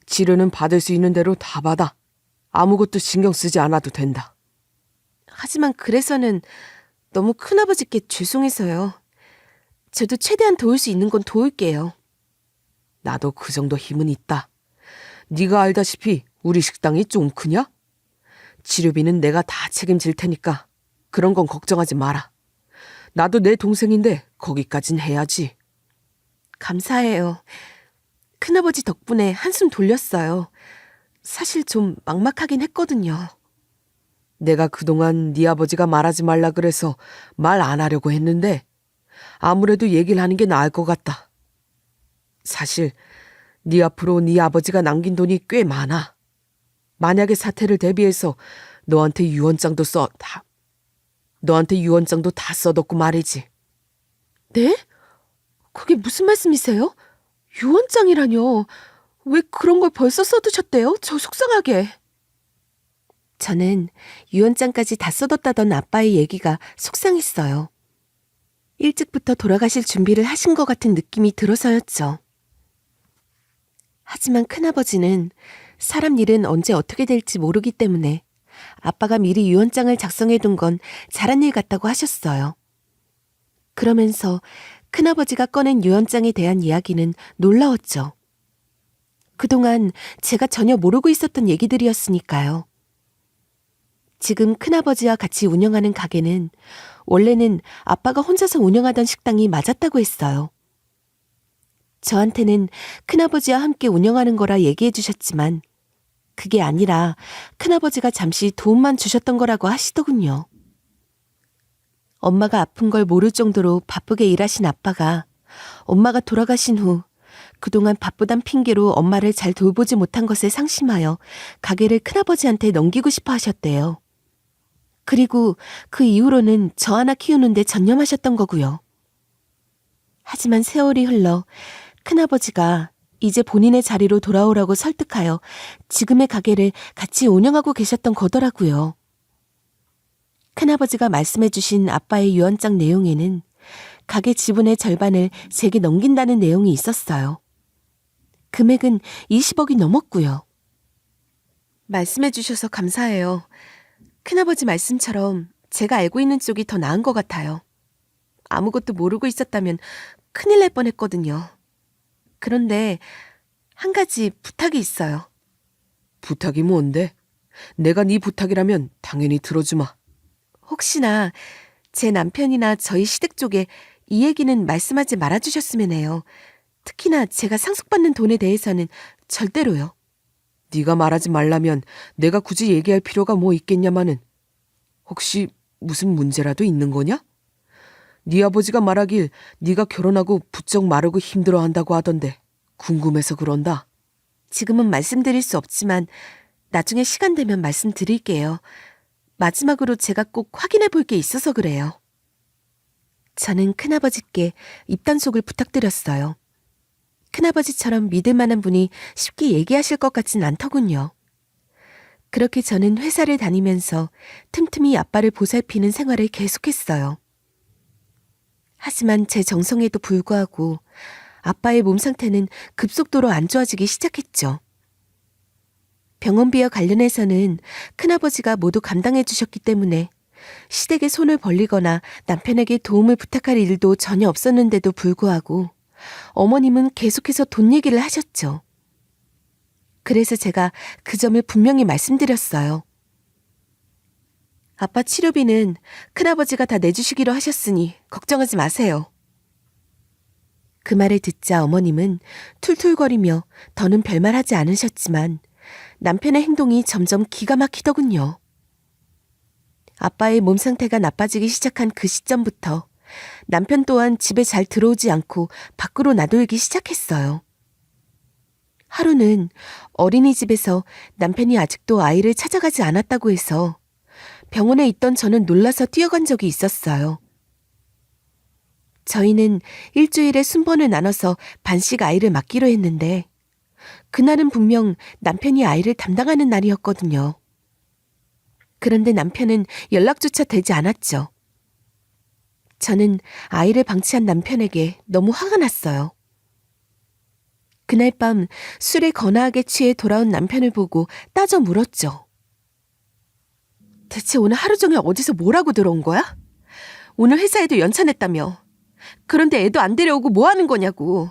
치료는 받을 수 있는 대로 다 받아. 아무것도 신경 쓰지 않아도 된다. 하지만 그래서는 너무 큰아버지께 죄송해서요. 저도 최대한 도울 수 있는 건 도울게요. 나도 그 정도 힘은 있다. 네가 알다시피 우리 식당이 좀 크냐? 치료비는 내가 다 책임질 테니까 그런 건 걱정하지 마라. 나도 내 동생인데 거기까진 해야지. 감사해요. 큰아버지 덕분에 한숨 돌렸어요. 사실 좀 막막하긴 했거든요. 내가 그동안 네 아버지가 말하지 말라 그래서 말 안 하려고 했는데 아무래도 얘기를 하는 게 나을 것 같다. 사실 네 앞으로 네 아버지가 남긴 돈이 꽤 많아. 만약에 사태를 대비해서 너한테 유언장도 다 써뒀고 말이지. 네? 그게 무슨 말씀이세요? 유언장이라뇨. 왜 그런 걸 벌써 써두셨대요? 저 속상하게. 저는 유언장까지 다 써뒀다던 아빠의 얘기가 속상했어요. 일찍부터 돌아가실 준비를 하신 것 같은 느낌이 들어서였죠. 하지만 큰아버지는 사람 일은 언제 어떻게 될지 모르기 때문에 아빠가 미리 유언장을 작성해둔 건 잘한 일 같다고 하셨어요. 그러면서 큰아버지가 꺼낸 유언장에 대한 이야기는 놀라웠죠. 그동안 제가 전혀 모르고 있었던 얘기들이었으니까요. 지금 큰아버지와 같이 운영하는 가게는 원래는 아빠가 혼자서 운영하던 식당이 맞았다고 했어요. 저한테는 큰아버지와 함께 운영하는 거라 얘기해 주셨지만 그게 아니라 큰아버지가 잠시 도움만 주셨던 거라고 하시더군요. 엄마가 아픈 걸 모를 정도로 바쁘게 일하신 아빠가 엄마가 돌아가신 후 그동안 바쁘단 핑계로 엄마를 잘 돌보지 못한 것에 상심하여 가게를 큰아버지한테 넘기고 싶어 하셨대요. 그리고 그 이후로는 저 하나 키우는데 전념하셨던 거고요. 하지만 세월이 흘러 큰아버지가 이제 본인의 자리로 돌아오라고 설득하여 지금의 가게를 같이 운영하고 계셨던 거더라고요. 큰아버지가 말씀해 주신 아빠의 유언장 내용에는 가게 지분의 절반을 제게 넘긴다는 내용이 있었어요. 금액은 20억이 넘었고요. 말씀해 주셔서 감사해요. 큰아버지 말씀처럼 제가 알고 있는 쪽이 더 나은 것 같아요. 아무것도 모르고 있었다면 큰일 날 뻔했거든요. 그런데 한 가지 부탁이 있어요. 부탁이 뭔데? 내가 네 부탁이라면 당연히 들어주마. 혹시나 제 남편이나 저희 시댁 쪽에 이 얘기는 말씀하지 말아주셨으면 해요. 특히나 제가 상속받는 돈에 대해서는 절대로요. 네가 말하지 말라면 내가 굳이 얘기할 필요가 뭐 있겠냐마는. 혹시 무슨 문제라도 있는 거냐? 네 아버지가 말하길 네가 결혼하고 부쩍 마르고 힘들어한다고 하던데 궁금해서 그런다. 지금은 말씀드릴 수 없지만 나중에 시간 되면 말씀드릴게요. 마지막으로 제가 꼭 확인해 볼 게 있어서 그래요. 저는 큰아버지께 입단속을 부탁드렸어요. 큰아버지처럼 믿을 만한 분이 쉽게 얘기하실 것 같진 않더군요. 그렇게 저는 회사를 다니면서 틈틈이 아빠를 보살피는 생활을 계속했어요. 하지만 제 정성에도 불구하고 아빠의 몸 상태는 급속도로 안 좋아지기 시작했죠. 병원비와 관련해서는 큰아버지가 모두 감당해 주셨기 때문에 시댁에 손을 벌리거나 남편에게 도움을 부탁할 일도 전혀 없었는데도 불구하고 어머님은 계속해서 돈 얘기를 하셨죠. 그래서 제가 그 점을 분명히 말씀드렸어요. 아빠 치료비는 큰아버지가 다 내주시기로 하셨으니 걱정하지 마세요. 그 말을 듣자 어머님은 툴툴거리며 더는 별말하지 않으셨지만 남편의 행동이 점점 기가 막히더군요. 아빠의 몸 상태가 나빠지기 시작한 그 시점부터 남편 또한 집에 잘 들어오지 않고 밖으로 나돌기 시작했어요. 하루는 어린이집에서 남편이 아직도 아이를 찾아가지 않았다고 해서 병원에 있던 저는 놀라서 뛰어간 적이 있었어요. 저희는 일주일에 순번을 나눠서 반씩 아이를 맡기로 했는데 그날은 분명 남편이 아이를 담당하는 날이었거든요. 그런데 남편은 연락조차 되지 않았죠. 저는 아이를 방치한 남편에게 너무 화가 났어요. 그날 밤 술에 거나하게 취해 돌아온 남편을 보고 따져 물었죠. 대체 오늘 하루 종일 어디서 뭘 하고 들어온 거야? 오늘 회사에도 연차냈다며. 그런데 애도 안 데려오고 뭐 하는 거냐고.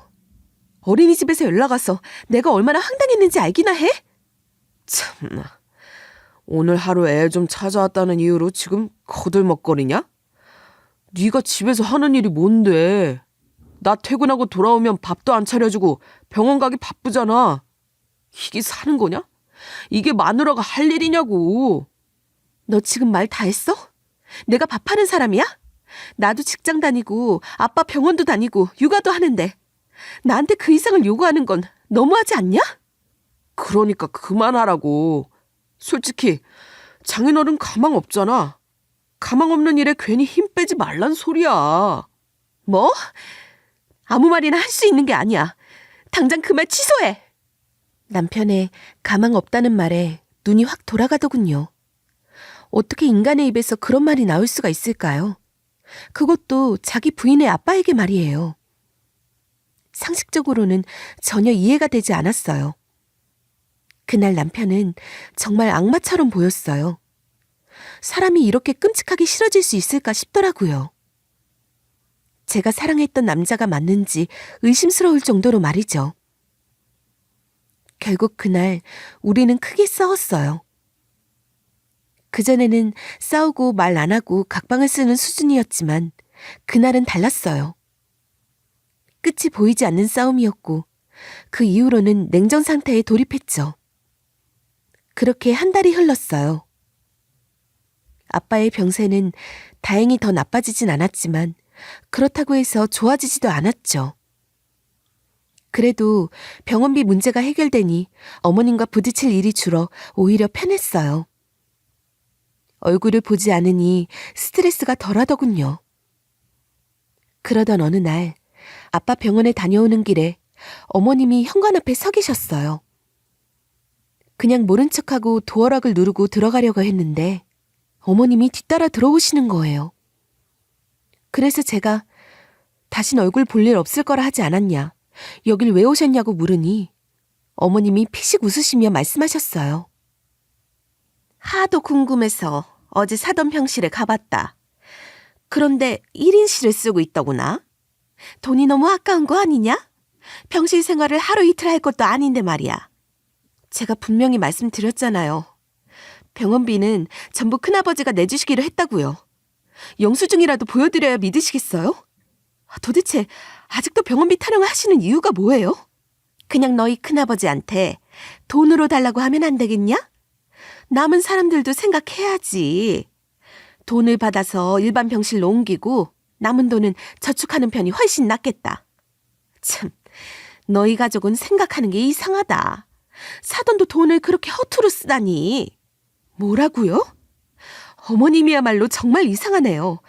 어린이집에서 연락 와서 내가 얼마나 황당했는지 알기나 해? 참나. 오늘 하루 애 좀 찾아왔다는 이유로 지금 거들먹거리냐? 네가 집에서 하는 일이 뭔데? 나 퇴근하고 돌아오면 밥도 안 차려주고 병원 가기 바쁘잖아. 이게 사는 거냐? 이게 마누라가 할 일이냐고. 너 지금 말 다 했어? 내가 밥하는 사람이야? 나도 직장 다니고 아빠 병원도 다니고 육아도 하는데 나한테 그 이상을 요구하는 건 너무하지 않냐? 그러니까 그만하라고. 솔직히 장인어른 가망 없잖아. 가망 없는 일에 괜히 힘 빼지 말란 소리야. 뭐? 아무 말이나 할 수 있는 게 아니야. 당장 그 말 취소해. 남편의 가망 없다는 말에 눈이 확 돌아가더군요. 어떻게 인간의 입에서 그런 말이 나올 수가 있을까요? 그것도 자기 부인의 아빠에게 말이에요. 상식적으로는 전혀 이해가 되지 않았어요. 그날 남편은 정말 악마처럼 보였어요. 사람이 이렇게 끔찍하게 싫어질 수 있을까 싶더라고요. 제가 사랑했던 남자가 맞는지 의심스러울 정도로 말이죠. 결국 그날 우리는 크게 싸웠어요. 그전에는 싸우고 말 안 하고 각방을 쓰는 수준이었지만 그날은 달랐어요. 끝이 보이지 않는 싸움이었고 그 이후로는 냉전 상태에 돌입했죠. 그렇게 한 달이 흘렀어요. 아빠의 병세는 다행히 더 나빠지진 않았지만 그렇다고 해서 좋아지지도 않았죠. 그래도 병원비 문제가 해결되니 어머님과 부딪힐 일이 줄어 오히려 편했어요. 얼굴을 보지 않으니 스트레스가 덜하더군요. 그러던 어느 날 아빠 병원에 다녀오는 길에 어머님이 현관 앞에 서 계셨어요. 그냥 모른 척하고 도어락을 누르고 들어가려고 했는데 어머님이 뒤따라 들어오시는 거예요. 그래서 제가 다신 얼굴 볼 일 없을 거라 하지 않았냐, 여길 왜 오셨냐고 물으니 어머님이 피식 웃으시며 말씀하셨어요. 하도 궁금해서 어제 사돈 병실에 가봤다. 그런데 1인실을 쓰고 있더구나. 돈이 너무 아까운 거 아니냐? 병실 생활을 하루 이틀 할 것도 아닌데 말이야. 제가 분명히 말씀드렸잖아요. 병원비는 전부 큰아버지가 내주시기로 했다고요. 영수증이라도 보여드려야 믿으시겠어요? 도대체 아직도 병원비 타령을 하시는 이유가 뭐예요? 그냥 너희 큰아버지한테 돈으로 달라고 하면 안 되겠냐? 남은 사람들도 생각해야지. 돈을 받아서 일반 병실로 옮기고 남은 돈은 저축하는 편이 훨씬 낫겠다. 참, 너희 가족은 생각하는 게 이상하다. 사돈도 돈을 그렇게 허투루 쓰다니. 뭐라고요? 어머님이야말로 정말 이상하네요.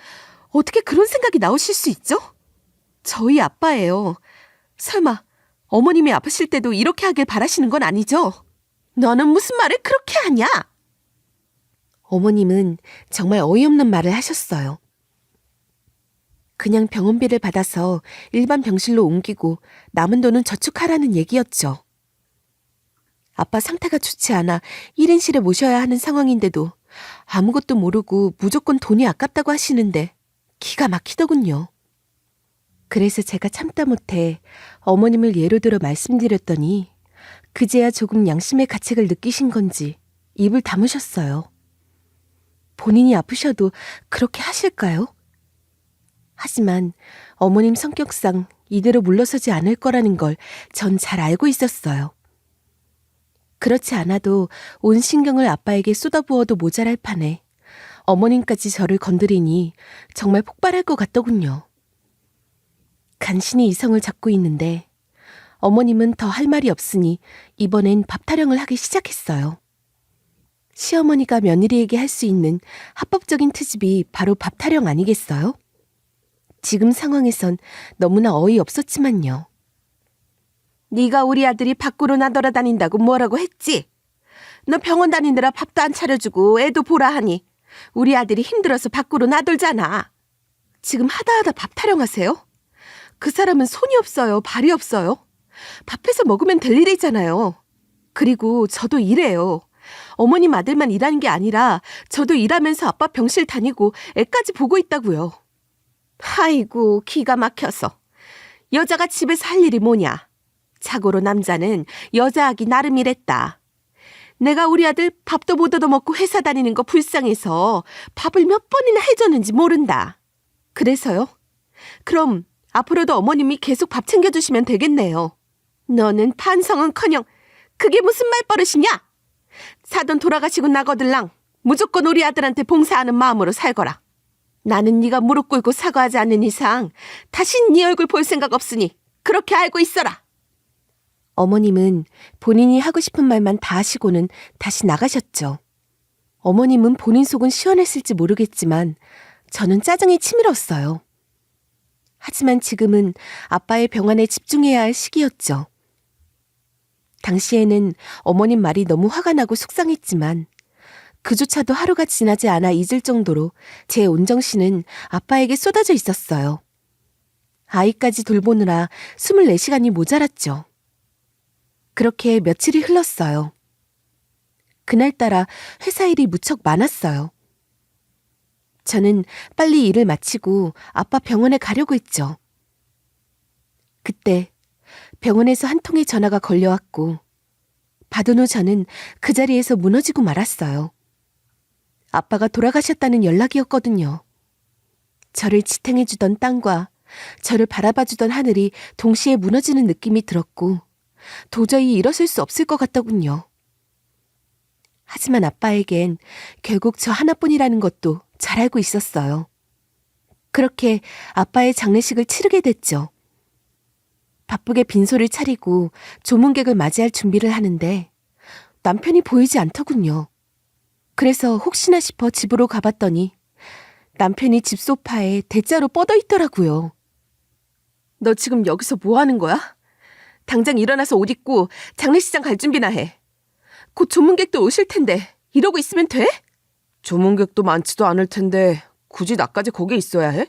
어떻게 그런 생각이 나오실 수 있죠? 저희 아빠예요. 설마 어머님이 아프실 때도 이렇게 하길 바라시는 건 아니죠? 너는 무슨 말을 그렇게 하냐? 어머님은 정말 어이없는 말을 하셨어요. 그냥 병원비를 받아서 일반 병실로 옮기고 남은 돈은 저축하라는 얘기였죠. 아빠 상태가 좋지 않아 1인실에 모셔야 하는 상황인데도 아무것도 모르고 무조건 돈이 아깝다고 하시는데 기가 막히더군요. 그래서 제가 참다 못해 어머님을 예로 들어 말씀드렸더니 그제야 조금 양심의 가책을 느끼신 건지 입을 다무셨어요. 본인이 아프셔도 그렇게 하실까요? 하지만 어머님 성격상 이대로 물러서지 않을 거라는 걸 전 잘 알고 있었어요. 그렇지 않아도 온 신경을 아빠에게 쏟아부어도 모자랄 판에 어머님까지 저를 건드리니 정말 폭발할 것 같더군요. 간신히 이성을 잡고 있는데 어머님은 더 할 말이 없으니 이번엔 밥 타령을 하기 시작했어요. 시어머니가 며느리에게 할 수 있는 합법적인 트집이 바로 밥 타령 아니겠어요? 지금 상황에선 너무나 어이없었지만요. 네가 우리 아들이 밖으로 나돌아다닌다고 뭐라고 했지? 너 병원 다니느라 밥도 안 차려주고 애도 보라 하니 우리 아들이 힘들어서 밖으로 나돌잖아. 지금 하다 밥 타령하세요? 그 사람은 손이 없어요, 발이 없어요. 밥해서 먹으면 될 일이잖아요. 그리고 저도 일해요. 어머님 아들만 일하는 게 아니라 저도 일하면서 아빠 병실 다니고 애까지 보고 있다고요. 아이고, 기가 막혀서. 여자가 집에서 할 일이 뭐냐? 자고로 남자는 여자하기 나름이랬다. 내가 우리 아들 밥도 못 얻어먹고 회사 다니는 거 불쌍해서 밥을 몇 번이나 해줬는지 모른다. 그래서요? 그럼 앞으로도 어머님이 계속 밥 챙겨주시면 되겠네요. 너는 반성은커녕 그게 무슨 말버릇이냐? 사돈 돌아가시고 나거들랑 무조건 우리 아들한테 봉사하는 마음으로 살거라. 나는 네가 무릎 꿇고 사과하지 않는 이상 다신 네 얼굴 볼 생각 없으니 그렇게 알고 있어라. 어머님은 본인이 하고 싶은 말만 다 하시고는 다시 나가셨죠. 어머님은 본인 속은 시원했을지 모르겠지만 저는 짜증이 치밀었어요. 하지만 지금은 아빠의 병환에 집중해야 할 시기였죠. 당시에는 어머님 말이 너무 화가 나고 속상했지만 그조차도 하루가 지나지 않아 잊을 정도로 제 온정신은 아빠에게 쏟아져 있었어요. 아이까지 돌보느라 24시간이 모자랐죠. 그렇게 며칠이 흘렀어요. 그날따라 회사 일이 무척 많았어요. 저는 빨리 일을 마치고 아빠 병원에 가려고 했죠. 그때 병원에서 한 통의 전화가 걸려왔고 받은 후 저는 그 자리에서 무너지고 말았어요. 아빠가 돌아가셨다는 연락이었거든요. 저를 지탱해주던 땅과 저를 바라봐주던 하늘이 동시에 무너지는 느낌이 들었고 도저히 일어설 수 없을 것 같더군요. 하지만 아빠에겐 결국 저 하나뿐이라는 것도 잘 알고 있었어요. 그렇게 아빠의 장례식을 치르게 됐죠. 바쁘게 빈소를 차리고 조문객을 맞이할 준비를 하는데 남편이 보이지 않더군요. 그래서 혹시나 싶어 집으로 가봤더니 남편이 집 소파에 대자로 뻗어 있더라고요. 너 지금 여기서 뭐 하는 거야? 당장 일어나서 옷 입고 장례식장 갈 준비나 해. 곧 조문객도 오실 텐데 이러고 있으면 돼? 조문객도 많지도 않을 텐데 굳이 나까지 거기 있어야 해?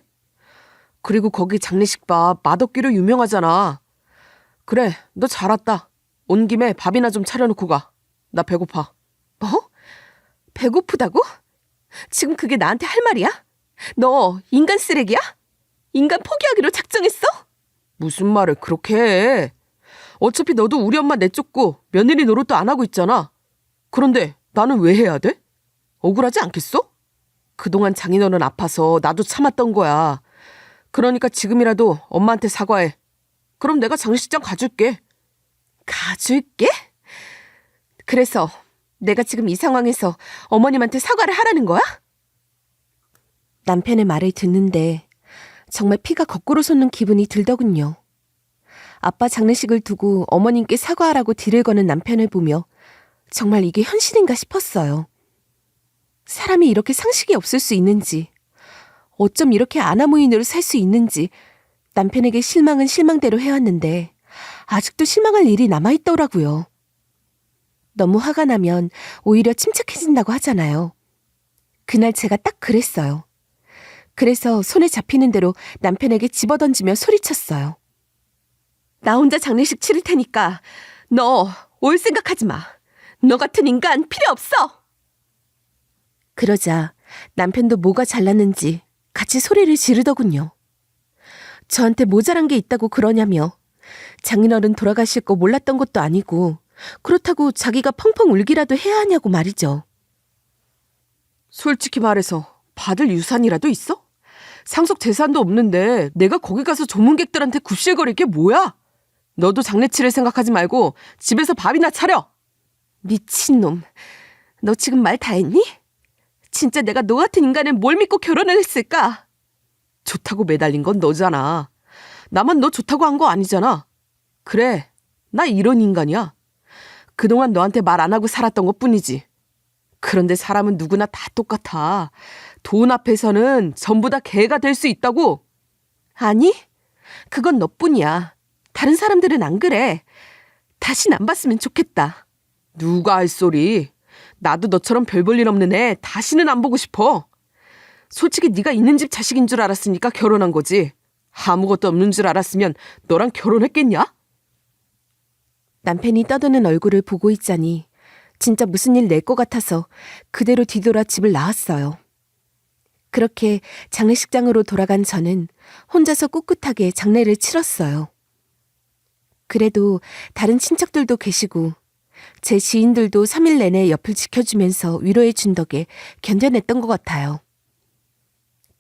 그리고 거기 장례식밥 맛없기로 유명하잖아. 그래, 너 잘 왔다. 온 김에 밥이나 좀 차려놓고 가. 나 배고파. 뭐? 배고프다고? 지금 그게 나한테 할 말이야? 너 인간 쓰레기야? 인간 포기하기로 작정했어? 무슨 말을 그렇게 해. 어차피 너도 우리 엄마 내쫓고 며느리 노릇도 안 하고 있잖아. 그런데 나는 왜 해야 돼? 억울하지 않겠어? 그동안 장인어른 아파서 나도 참았던 거야. 그러니까 지금이라도 엄마한테 사과해. 그럼 내가 장례식장 가줄게. 가줄게? 그래서 내가 지금 이 상황에서 어머님한테 사과를 하라는 거야? 남편의 말을 듣는데 정말 피가 거꾸로 솟는 기분이 들더군요. 아빠 장례식을 두고 어머님께 사과하라고 딜을 거는 남편을 보며 정말 이게 현실인가 싶었어요. 사람이 이렇게 상식이 없을 수 있는지, 어쩜 이렇게 아나무인으로 살 수 있는지 남편에게 실망은 실망대로 해왔는데 아직도 실망할 일이 남아있더라고요. 너무 화가 나면 오히려 침착해진다고 하잖아요. 그날 제가 딱 그랬어요. 그래서 손에 잡히는 대로 남편에게 집어던지며 소리쳤어요. 나 혼자 장례식 치를 테니까 너 올 생각하지 마. 너 같은 인간 필요 없어. 그러자 남편도 뭐가 잘났는지 같이 소리를 지르더군요. 저한테 모자란 게 있다고 그러냐며 장인어른 돌아가실 거 몰랐던 것도 아니고 그렇다고 자기가 펑펑 울기라도 해야 하냐고 말이죠. 솔직히 말해서 받을 유산이라도 있어? 상속 재산도 없는데 내가 거기 가서 조문객들한테 굽실거릴 게 뭐야? 너도 장례 치를 생각하지 말고 집에서 밥이나 차려. 미친놈. 너 지금 말 다 했니? 진짜 내가 너 같은 인간을 뭘 믿고 결혼을 했을까? 좋다고 매달린 건 너잖아. 나만 너 좋다고 한 거 아니잖아. 그래, 나 이런 인간이야. 그동안 너한테 말 안 하고 살았던 것뿐이지. 그런데 사람은 누구나 다 똑같아. 돈 앞에서는 전부 다 개가 될 수 있다고. 아니, 그건 너뿐이야. 다른 사람들은 안 그래. 다신 안 봤으면 좋겠다. 누가 할 소리. 나도 너처럼 별 볼 일 없는 애 다시는 안 보고 싶어. 솔직히 네가 있는 집 자식인 줄 알았으니까 결혼한 거지. 아무것도 없는 줄 알았으면 너랑 결혼했겠냐? 남편이 떠드는 얼굴을 보고 있자니 진짜 무슨 일 낼 것 같아서 그대로 뒤돌아 집을 나왔어요. 그렇게 장례식장으로 돌아간 저는 혼자서 꿋꿋하게 장례를 치렀어요. 그래도 다른 친척들도 계시고 제 지인들도 3일 내내 옆을 지켜주면서 위로해 준 덕에 견뎌냈던 것 같아요.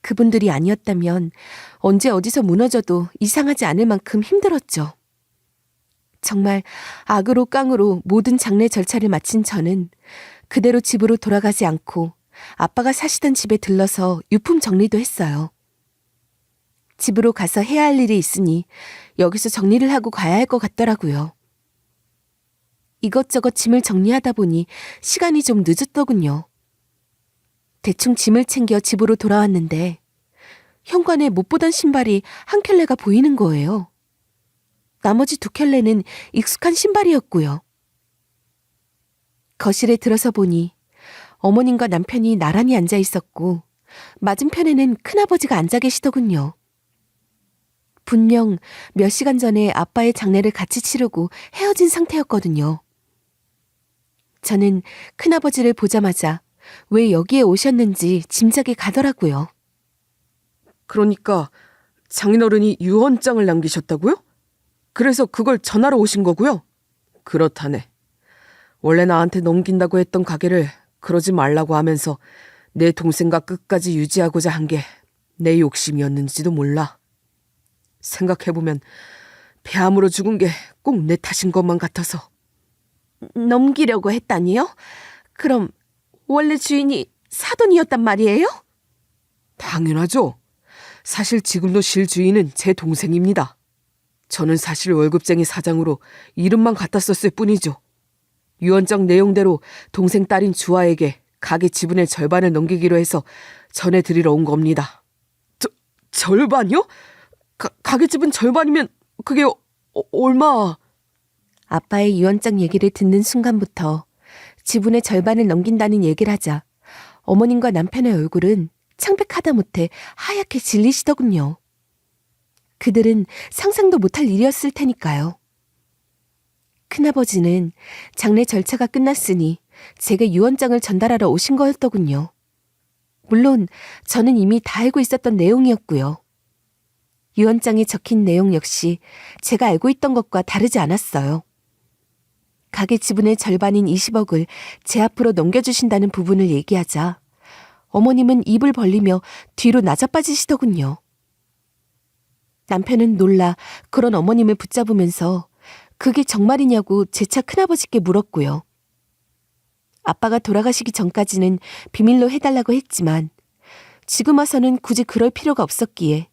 그분들이 아니었다면 언제 어디서 무너져도 이상하지 않을 만큼 힘들었죠. 정말 악으로 깡으로 모든 장례 절차를 마친 저는 그대로 집으로 돌아가지 않고 아빠가 사시던 집에 들러서 유품 정리도 했어요. 집으로 가서 해야 할 일이 있으니 여기서 정리를 하고 가야 할 것 같더라고요. 이것저것 짐을 정리하다 보니 시간이 좀 늦었더군요. 대충 짐을 챙겨 집으로 돌아왔는데 현관에 못 보던 신발이 한 켤레가 보이는 거예요. 나머지 두 켤레는 익숙한 신발이었고요. 거실에 들어서 보니 어머님과 남편이 나란히 앉아 있었고 맞은편에는 큰아버지가 앉아 계시더군요. 분명 몇 시간 전에 아빠의 장례를 같이 치르고 헤어진 상태였거든요. 저는 큰아버지를 보자마자 왜 여기에 오셨는지 짐작이 가더라고요. 그러니까 장인어른이 유언장을 남기셨다고요? 그래서 그걸 전하러 오신 거고요? 그렇다네. 원래 나한테 넘긴다고 했던 가게를 그러지 말라고 하면서 내 동생과 끝까지 유지하고자 한 게 내 욕심이었는지도 몰라. 생각해보면 폐암으로 죽은 게 꼭 내 탓인 것만 같아서. 넘기려고 했다니요? 그럼 원래 주인이 사돈이었단 말이에요? 당연하죠. 사실 지금도 실주인은 제 동생입니다. 저는 사실 월급쟁이 사장으로 이름만 갖다 썼을 뿐이죠. 유언장 내용대로 동생 딸인 주아에게 가게 지분의 절반을 넘기기로 해서 전해드리러 온 겁니다. 절반이요? 가게 지분 절반이면 그게 얼마? 아빠의 유언장 얘기를 듣는 순간부터 지분의 절반을 넘긴다는 얘기를 하자 어머님과 남편의 얼굴은 창백하다 못해 하얗게 질리시더군요. 그들은 상상도 못할 일이었을 테니까요. 큰아버지는 장례 절차가 끝났으니 제게 유언장을 전달하러 오신 거였더군요. 물론 저는 이미 다 알고 있었던 내용이었고요. 유언장에 적힌 내용 역시 제가 알고 있던 것과 다르지 않았어요. 가게 지분의 절반인 20억을 제 앞으로 넘겨주신다는 부분을 얘기하자 어머님은 입을 벌리며 뒤로 나자빠지시더군요. 남편은 놀라 그런 어머님을 붙잡으면서 그게 정말이냐고 재차 큰아버지께 물었고요. 아빠가 돌아가시기 전까지는 비밀로 해달라고 했지만 지금 와서는 굳이 그럴 필요가 없었기에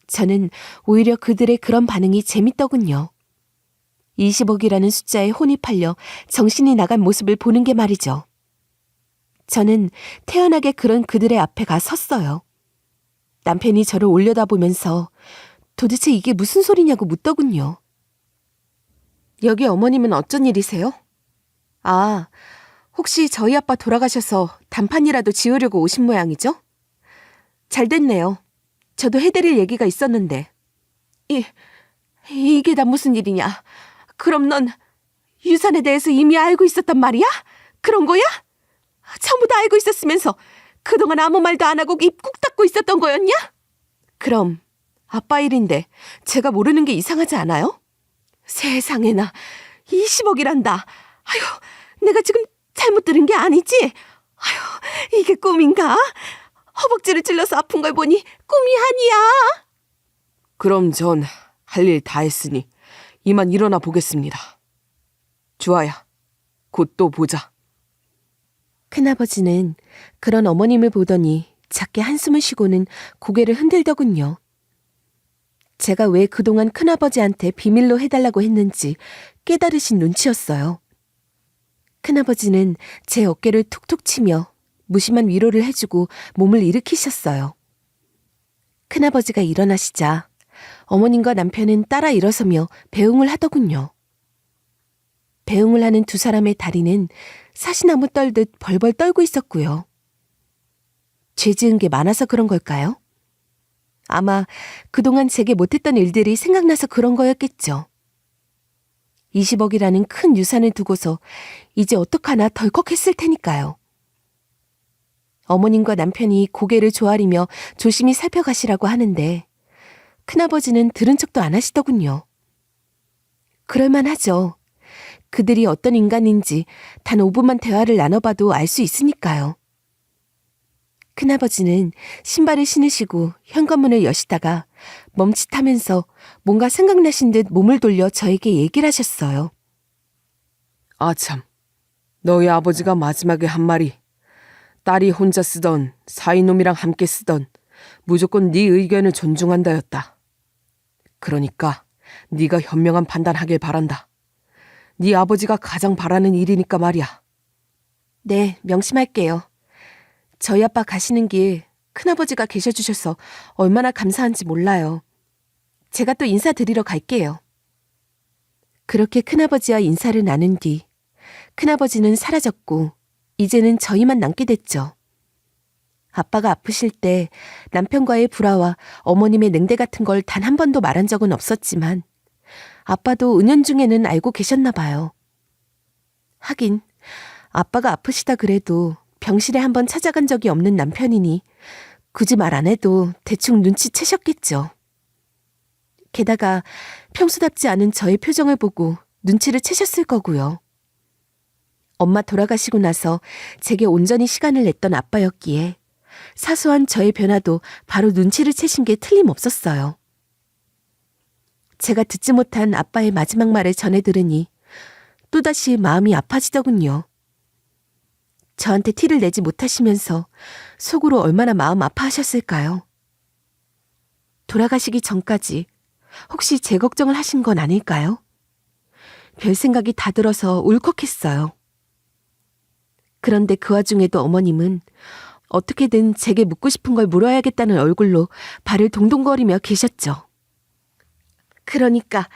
저는 오히려 그들의 그런 반응이 재밌더군요. 20억이라는 숫자에 혼이 팔려 정신이 나간 모습을 보는 게 말이죠. 저는 태연하게 그런 그들의 앞에 가 섰어요. 남편이 저를 올려다보면서 도대체 이게 무슨 소리냐고 묻더군요. 여기 어머님은 어쩐 일이세요? 아, 혹시 저희 아빠 돌아가셔서 단판이라도 지으려고 오신 모양이죠? 잘 됐네요. 저도 해드릴 얘기가 있었는데. 이게 다 무슨 일이냐? 그럼 넌 유산에 대해서 이미 알고 있었단 말이야? 그런 거야? 전부 다 알고 있었으면서 그동안 아무 말도 안 하고 입 꾹 닫고 있었던 거였냐? 그럼 아빠 일인데 제가 모르는 게 이상하지 않아요? 세상에나 20억이란다. 아휴, 내가 지금 잘못 들은 게 아니지? 아휴, 이게 꿈인가? 허벅지를 찔러서 아픈 걸 보니 꿈이 아니야. 그럼 전 할 일 다 했으니 이만 일어나 보겠습니다. 주아야, 곧 또 보자. 큰아버지는 그런 어머님을 보더니 작게 한숨을 쉬고는 고개를 흔들더군요. 제가 왜 그동안 큰아버지한테 비밀로 해달라고 했는지 깨달으신 눈치였어요. 큰아버지는 제 어깨를 툭툭 치며 무심한 위로를 해주고 몸을 일으키셨어요. 큰아버지가 일어나시자 어머님과 남편은 따라 일어서며 배웅을 하더군요. 배웅을 하는 두 사람의 다리는 사시나무 떨듯 벌벌 떨고 있었고요. 죄 지은 게 많아서 그런 걸까요? 아마 그동안 제게 못했던 일들이 생각나서 그런 거였겠죠. 20억이라는 큰 유산을 두고서 이제 어떡하나 덜컥했을 테니까요. 어머님과 남편이 고개를 조아리며 조심히 살펴가시라고 하는데 큰아버지는 들은 척도 안 하시더군요. 그럴만하죠. 그들이 어떤 인간인지 단 5분만 대화를 나눠봐도 알 수 있으니까요. 큰아버지는 신발을 신으시고 현관문을 여시다가 멈칫하면서 뭔가 생각나신 듯 몸을 돌려 저에게 얘기를 하셨어요. 아참, 너희 아버지가 마지막에 한 말이 딸이 혼자 쓰던 사이놈이랑 함께 쓰던 무조건 네 의견을 존중한다였다. 그러니까 네가 현명한 판단하길 바란다. 네 아버지가 가장 바라는 일이니까 말이야. 네, 명심할게요. 저희 아빠 가시는 길 큰아버지가 계셔주셔서 얼마나 감사한지 몰라요. 제가 또 인사드리러 갈게요. 그렇게 큰아버지와 인사를 나눈 뒤 큰아버지는 사라졌고 이제는 저희만 남게 됐죠. 아빠가 아프실 때 남편과의 불화와 어머님의 냉대 같은 걸 단 한 번도 말한 적은 없었지만 아빠도 은연중에는 알고 계셨나 봐요. 하긴 아빠가 아프시다 그래도 병실에 한번 찾아간 적이 없는 남편이니 굳이 말 안 해도 대충 눈치채셨겠죠. 게다가 평소답지 않은 저의 표정을 보고 눈치를 채셨을 거고요. 엄마 돌아가시고 나서 제게 온전히 시간을 냈던 아빠였기에 사소한 저의 변화도 바로 눈치를 채신 게 틀림없었어요. 제가 듣지 못한 아빠의 마지막 말을 전해 들으니 또다시 마음이 아파지더군요. 저한테 티를 내지 못하시면서 속으로 얼마나 마음 아파하셨을까요? 돌아가시기 전까지 혹시 제 걱정을 하신 건 아닐까요? 별 생각이 다 들어서 울컥했어요. 그런데 그 와중에도 어머님은 어떻게든 제게 묻고 싶은 걸 물어야겠다는 얼굴로 발을 동동거리며 계셨죠. 그러니까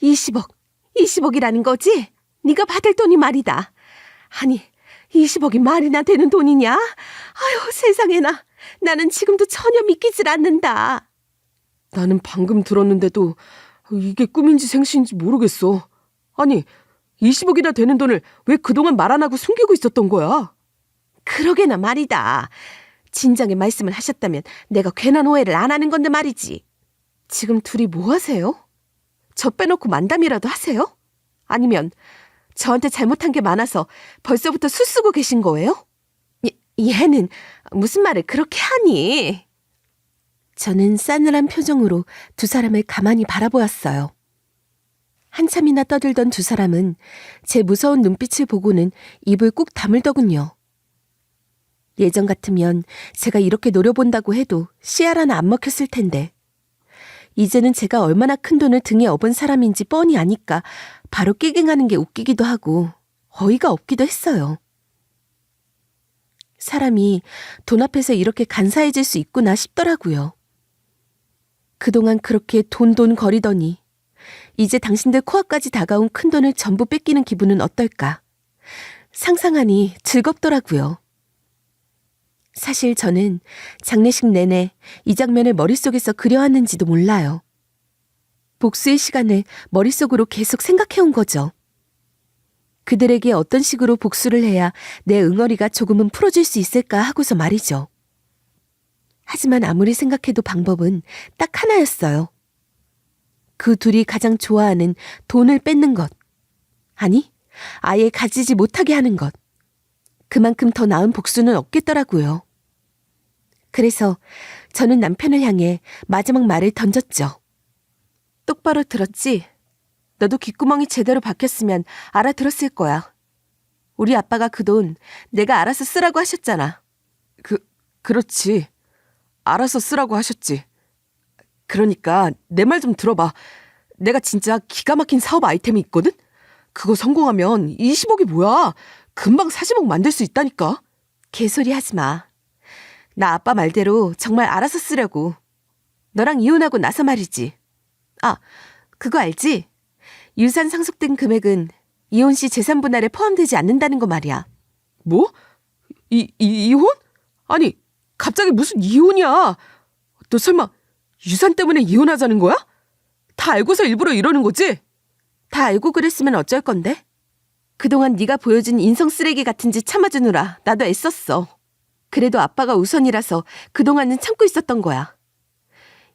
20억이라는 거지? 네가 받을 돈이 말이다. 아니, 20억이 말이나 되는 돈이냐? 아유, 세상에나. 나는 지금도 전혀 믿기질 않는다. 나는 방금 들었는데도 이게 꿈인지 생시인지 모르겠어. 아니, 20억이나 되는 돈을 왜 그동안 말 안 하고 숨기고 있었던 거야? 그러게나 말이다. 진작에 말씀을 하셨다면 내가 괜한 오해를 안 하는 건데 말이지. 지금 둘이 뭐 하세요? 저 빼놓고 만담이라도 하세요? 아니면 저한테 잘못한 게 많아서 벌써부터 수쓰고 계신 거예요? 얘는 무슨 말을 그렇게 하니? 저는 싸늘한 표정으로 두 사람을 가만히 바라보았어요. 한참이나 떠들던 두 사람은 제 무서운 눈빛을 보고는 입을 꾹 다물더군요. 예전 같으면 제가 이렇게 노려본다고 해도 씨알 하나 안 먹혔을 텐데 이제는 제가 얼마나 큰 돈을 등에 업은 사람인지 뻔히 아니까 바로 깨갱하는 게 웃기기도 하고 어이가 없기도 했어요. 사람이 돈 앞에서 이렇게 간사해질 수 있구나 싶더라고요. 그동안 그렇게 돈 거리더니 이제 당신들 코앞까지 다가온 큰돈을 전부 뺏기는 기분은 어떨까? 상상하니 즐겁더라고요. 사실 저는 장례식 내내 이 장면을 머릿속에서 그려왔는지도 몰라요. 복수의 시간을 머릿속으로 계속 생각해온 거죠. 그들에게 어떤 식으로 복수를 해야 내 응어리가 조금은 풀어질 수 있을까 하고서 말이죠. 하지만 아무리 생각해도 방법은 딱 하나였어요. 그 둘이 가장 좋아하는 돈을 뺏는 것. 아니, 아예 가지지 못하게 하는 것. 그만큼 더 나은 복수는 없겠더라고요. 그래서 저는 남편을 향해 마지막 말을 던졌죠. 똑바로 들었지? 너도 귓구멍이 제대로 박혔으면 알아들었을 거야. 우리 아빠가 그 돈 내가 알아서 쓰라고 하셨잖아. 그렇지. 알아서 쓰라고 하셨지. 그러니까 내 말 좀 들어봐. 내가 진짜 기가 막힌 사업 아이템이 있거든? 그거 성공하면 20억이 뭐야? 금방 40억 만들 수 있다니까. 개소리 하지 마. 나 아빠 말대로 정말 알아서 쓰려고. 너랑 이혼하고 나서 말이지. 아, 그거 알지? 유산 상속된 금액은 이혼 시 재산 분할에 포함되지 않는다는 거 말이야. 뭐? 이혼? 아니, 갑자기 무슨 이혼이야? 너 설마 유산 때문에 이혼하자는 거야? 다 알고서 일부러 이러는 거지? 다 알고 그랬으면 어쩔 건데? 그동안 네가 보여준 인성 쓰레기 같은 짓 참아주느라 나도 애썼어. 그래도 아빠가 우선이라서 그동안은 참고 있었던 거야.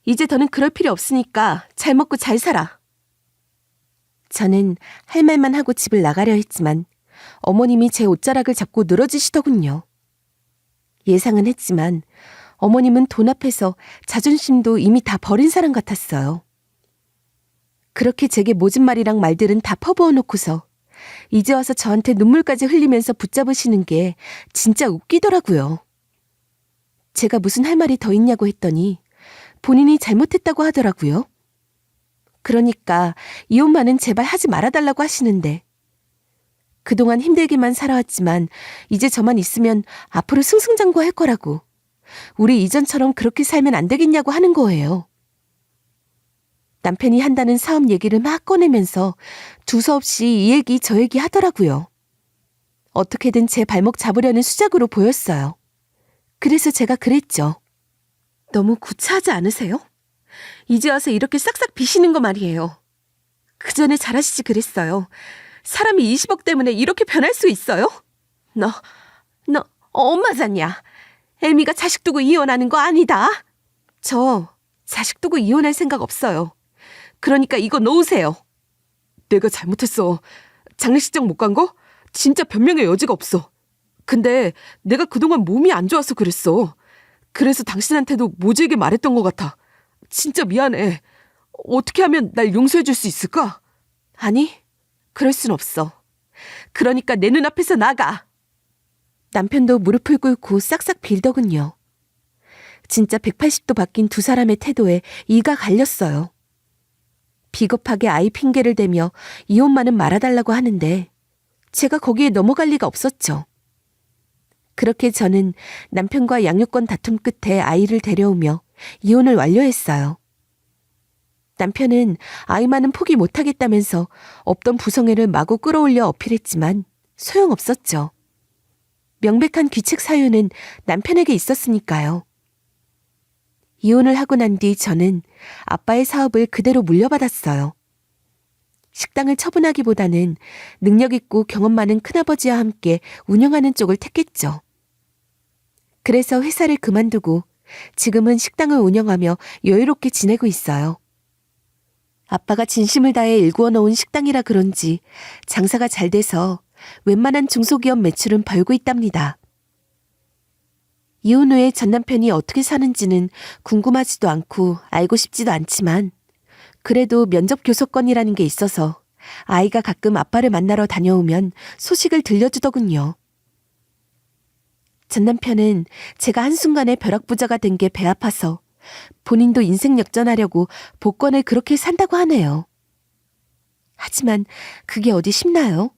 이제 더는 그럴 필요 없으니까 잘 먹고 잘 살아. 저는 할 말만 하고 집을 나가려 했지만 어머님이 제 옷자락을 잡고 늘어지시더군요. 예상은 했지만 어머님은 돈 앞에서 자존심도 이미 다 버린 사람 같았어요. 그렇게 제게 모진 말이랑 말들은 다 퍼부어 놓고서 이제 와서 저한테 눈물까지 흘리면서 붙잡으시는 게 진짜 웃기더라고요. 제가 무슨 할 말이 더 있냐고 했더니 본인이 잘못했다고 하더라고요. 그러니까 이혼만은 제발 하지 말아달라고 하시는데 그동안 힘들게만 살아왔지만 이제 저만 있으면 앞으로 승승장구할 거라고. 우리 이전처럼 그렇게 살면 안 되겠냐고 하는 거예요. 남편이 한다는 사업 얘기를 막 꺼내면서 두서없이 이 얘기 저 얘기 하더라고요. 어떻게든 제 발목 잡으려는 수작으로 보였어요. 그래서 제가 그랬죠. 너무 구차하지 않으세요? 이제 와서 이렇게 싹싹 비시는 거 말이에요. 그 전에 잘하시지 그랬어요. 사람이 20억 때문에 이렇게 변할 수 있어요? 너 엄마잖냐. 애미가 자식 두고 이혼하는 거 아니다. 저 자식 두고 이혼할 생각 없어요. 그러니까 이거 놓으세요. 내가 잘못했어. 장례식장 못 간 거? 진짜 변명의 여지가 없어. 근데 내가 그동안 몸이 안 좋아서 그랬어. 그래서 당신한테도 모질게 말했던 것 같아. 진짜 미안해. 어떻게 하면 날 용서해 줄 수 있을까? 아니, 그럴 순 없어. 그러니까 내 눈앞에서 나가. 남편도 무릎을 꿇고 싹싹 빌더군요. 진짜 180도 바뀐 두 사람의 태도에 이가 갈렸어요. 비겁하게 아이 핑계를 대며 이혼만은 말아달라고 하는데 제가 거기에 넘어갈 리가 없었죠. 그렇게 저는 남편과 양육권 다툼 끝에 아이를 데려오며 이혼을 완료했어요. 남편은 아이만은 포기 못하겠다면서 없던 부성애를 마구 끌어올려 어필했지만 소용없었죠. 명백한 귀책 사유는 남편에게 있었으니까요. 이혼을 하고 난 뒤 저는 아빠의 사업을 그대로 물려받았어요. 식당을 처분하기보다는 능력 있고 경험 많은 큰아버지와 함께 운영하는 쪽을 택했죠. 그래서 회사를 그만두고 지금은 식당을 운영하며 여유롭게 지내고 있어요. 아빠가 진심을 다해 일구어 놓은 식당이라 그런지 장사가 잘 돼서 웬만한 중소기업 매출은 벌고 있답니다. 이혼 후에 전 남편이 어떻게 사는지는 궁금하지도 않고 알고 싶지도 않지만 그래도 면접 교섭권이라는 게 있어서 아이가 가끔 아빠를 만나러 다녀오면 소식을 들려주더군요. 전 남편은 제가 한순간에 벼락부자가 된 게 배 아파서 본인도 인생 역전하려고 복권을 그렇게 산다고 하네요. 하지만 그게 어디 쉽나요?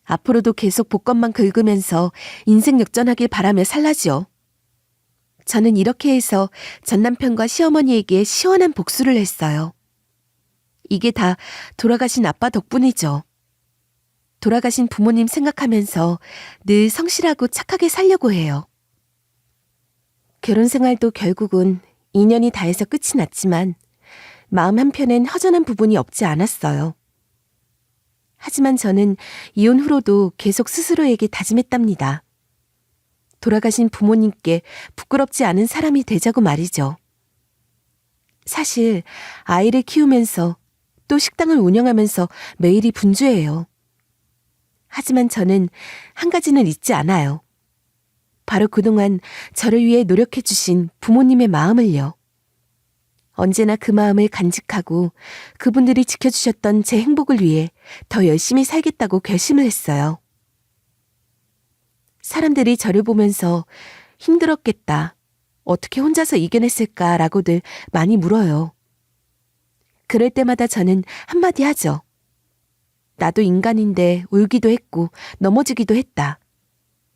앞으로도 계속 복권만 긁으면서 인생 역전하길 바라며 살라지요. 저는 이렇게 해서 전 남편과 시어머니에게 시원한 복수를 했어요. 이게 다 돌아가신 아빠 덕분이죠. 돌아가신 부모님 생각하면서 늘 성실하고 착하게 살려고 해요. 결혼 생활도 결국은 2년이 다해서 끝이 났지만 마음 한편엔 허전한 부분이 없지 않았어요. 하지만 저는 이혼 후로도 계속 스스로에게 다짐했답니다. 돌아가신 부모님께 부끄럽지 않은 사람이 되자고 말이죠. 사실 아이를 키우면서 또 식당을 운영하면서 매일이 분주해요. 하지만 저는 한 가지는 잊지 않아요. 바로 그동안 저를 위해 노력해 주신 부모님의 마음을요. 언제나 그 마음을 간직하고 그분들이 지켜주셨던 제 행복을 위해 더 열심히 살겠다고 결심을 했어요. 사람들이 저를 보면서 힘들었겠다, 어떻게 혼자서 이겨냈을까라고들 많이 물어요. 그럴 때마다 저는 한마디 하죠. 나도 인간인데 울기도 했고 넘어지기도 했다.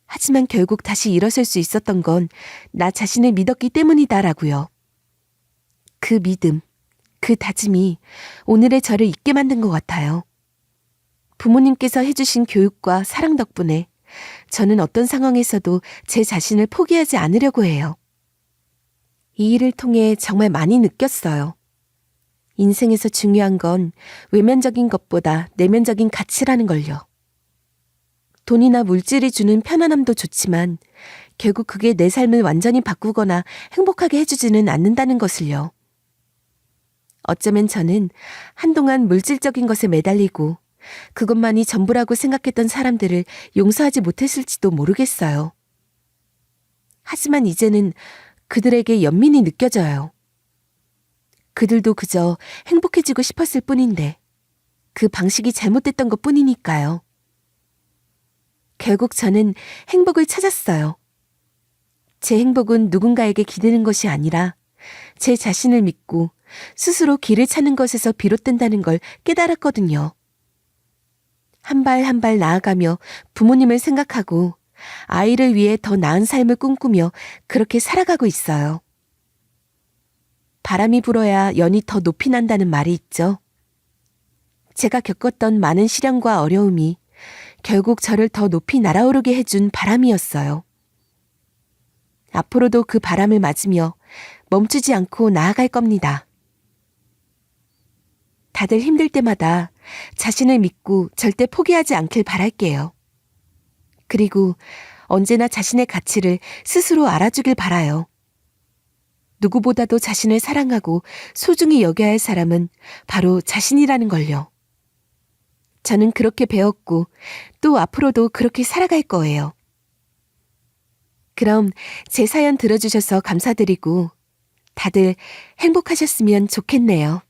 하지만 결국 다시 일어설 수 있었던 건 나 자신을 믿었기 때문이다라고요. 그 믿음, 그 다짐이 오늘의 저를 있게 만든 것 같아요. 부모님께서 해주신 교육과 사랑 덕분에 저는 어떤 상황에서도 제 자신을 포기하지 않으려고 해요. 이 일을 통해 정말 많이 느꼈어요. 인생에서 중요한 건 외면적인 것보다 내면적인 가치라는 걸요. 돈이나 물질이 주는 편안함도 좋지만 결국 그게 내 삶을 완전히 바꾸거나 행복하게 해주지는 않는다는 것을요. 어쩌면 저는 한동안 물질적인 것에 매달리고 그것만이 전부라고 생각했던 사람들을 용서하지 못했을지도 모르겠어요. 하지만 이제는 그들에게 연민이 느껴져요. 그들도 그저 행복해지고 싶었을 뿐인데 그 방식이 잘못됐던 것 뿐이니까요. 결국 저는 행복을 찾았어요. 제 행복은 누군가에게 기대는 것이 아니라 제 자신을 믿고 스스로 길을 찾는 것에서 비롯된다는 걸 깨달았거든요. 한 발 한 발 나아가며 부모님을 생각하고 아이를 위해 더 나은 삶을 꿈꾸며 그렇게 살아가고 있어요. 바람이 불어야 연이 더 높이 난다는 말이 있죠. 제가 겪었던 많은 시련과 어려움이 결국 저를 더 높이 날아오르게 해준 바람이었어요. 앞으로도 그 바람을 맞으며 멈추지 않고 나아갈 겁니다. 다들 힘들 때마다 자신을 믿고 절대 포기하지 않길 바랄게요. 그리고 언제나 자신의 가치를 스스로 알아주길 바라요. 누구보다도 자신을 사랑하고 소중히 여겨야 할 사람은 바로 자신이라는 걸요. 저는 그렇게 배웠고 또 앞으로도 그렇게 살아갈 거예요. 그럼 제 사연 들어주셔서 감사드리고 다들 행복하셨으면 좋겠네요.